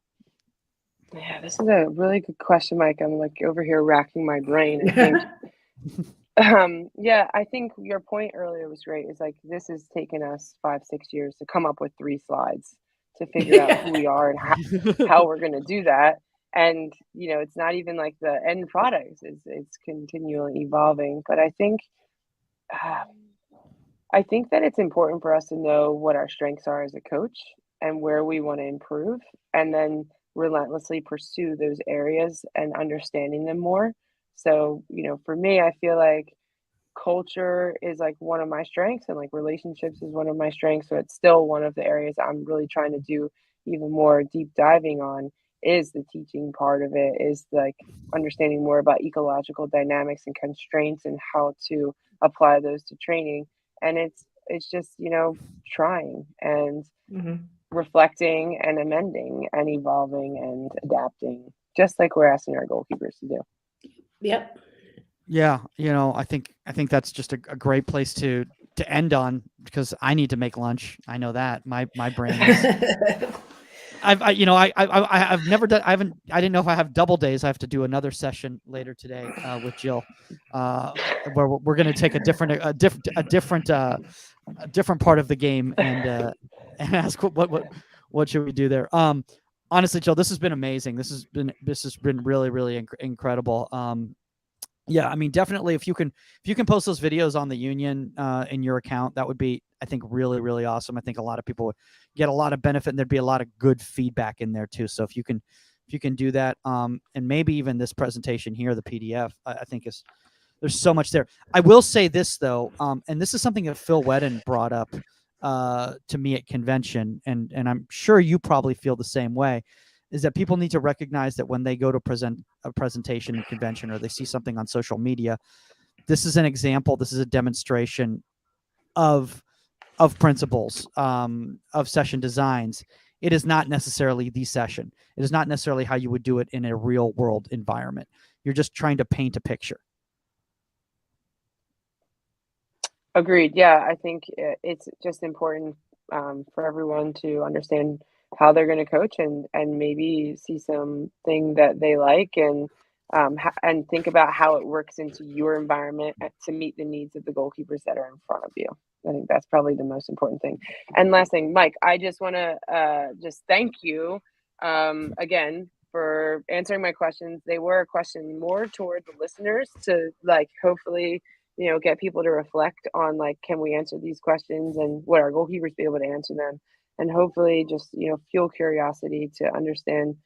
Yeah, this is a really good question, Mike. I'm like over here racking my brain. I think, I think your point earlier was great. It's like, this has taken us 5-6 years to come up with 3 slides to figure out who we are and how we're going to do that. And, it's not even like the end product it's continually evolving. But I think that it's important for us to know what our strengths are as a coach and where we want to improve, and then relentlessly pursue those areas and understanding them more. So, for me, I feel like culture is like one of my strengths, and like relationships is one of my strengths. So it's still one of the areas I'm really trying to do even more deep diving on, is the teaching part of it, is like understanding more about ecological dynamics and constraints and how to apply those to training. And it's just, trying and reflecting and amending and evolving and adapting, just like we're asking our goalkeepers to do. Yep. Yeah, I think that's just a great place to end on, because I need to make lunch. I know that my brain is. I've never done. I didn't know if I have double days. I have to do another session later today with Jill, where we're going to take a different part of the game and ask what should we do there. Honestly, Jill, this has been amazing. This has been really, really incredible. Yeah, I mean, definitely, if you can post those videos on the Union in your account, that would be, I think, really, really awesome. I think a lot of people would get a lot of benefit, and there'd be a lot of good feedback in there too. So if you can do that, and maybe even this presentation here, the PDF, I think there's so much there. I will say this though, and this is something that Phil Loyden brought up to me at convention, and I'm sure you probably feel the same way, is that people need to recognize that when they go to present a presentation at convention, or they see something on social media, this is an example, this is a demonstration of principles, of session designs. It is not necessarily the session. It is not necessarily how you would do it in a real world environment. You're just trying to paint a picture. Agreed. Yeah, I think it's just important for everyone to understand how they're going to coach and maybe see something that they like and think about how it works into your environment to meet the needs of the goalkeepers that are in front of you. I think that's probably the most important thing. And last thing, Mike, I just want to just thank you again for answering my questions. They were a question more toward the listeners to like hopefully get people to reflect on like, can we answer these questions and would our goalkeepers be able to answer them? And hopefully just, fuel curiosity to understand,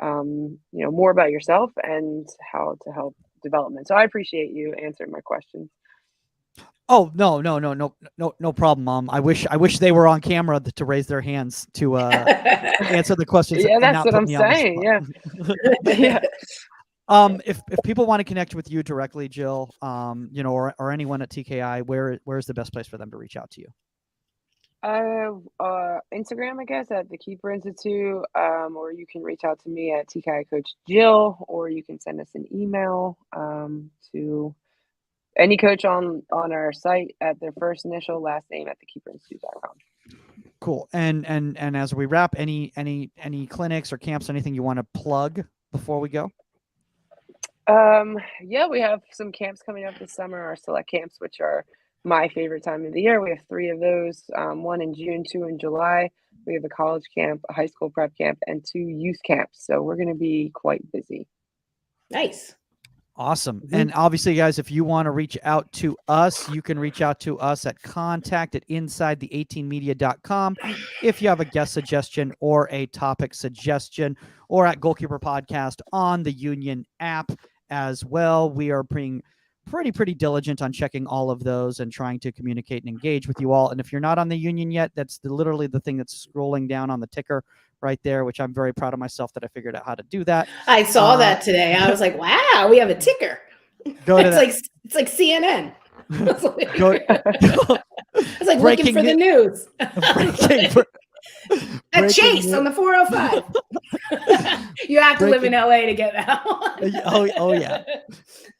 more about yourself and how to help development. So I appreciate you answering my questions. Oh, no problem, Mom. I wish they were on camera to raise their hands to answer the questions. Yeah, and that's not what put I'm me on the saying. spot. Yeah. If people want to connect with you directly, Jill, or anyone at TKI, where's the best place for them to reach out to you? Instagram, I guess, at the Keeper Institute, or you can reach out to me at TKI Coach Jill, or you can send us an email to any coach on our site at their first initial last name at thekeeperinstitute.com. Cool. And as we wrap, any clinics or camps, anything you want to plug before we go? Yeah, we have some camps coming up this summer, our select camps, which are my favorite time of the year. We have 3 of those, 1 in June, 2 in July. We have a college camp, a high school prep camp, and 2 youth camps. So we're going to be quite busy. Nice. Awesome. And obviously, guys, if you want to reach out to us, you can reach out to us at contact@insidethe18media.com if you have a guest suggestion or a topic suggestion, or at Goalkeeper Podcast on the Union app as well. We are being pretty diligent on checking all of those and trying to communicate and engage with you all. And if you're not on the Union yet, that's literally the thing that's scrolling down on the ticker right there, which I'm very proud of myself that I figured out how to do that. I saw that today. I was like, wow, we have a ticker. It's like CNN. It's like looking for the news. A chase on the 405. You have to live in LA to get that one. Oh yeah.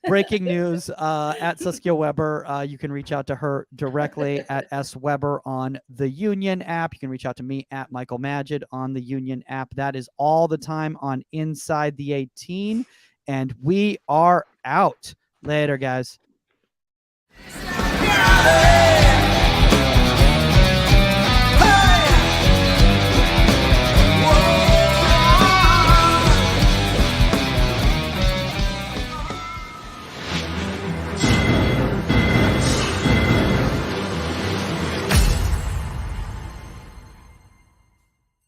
Breaking news at Saskia Weber. You can reach out to her directly at S Weber on the Union app. You can reach out to me at Michael Magid on the Union app. That is all the time on Inside the 18. And we are out. Later, guys.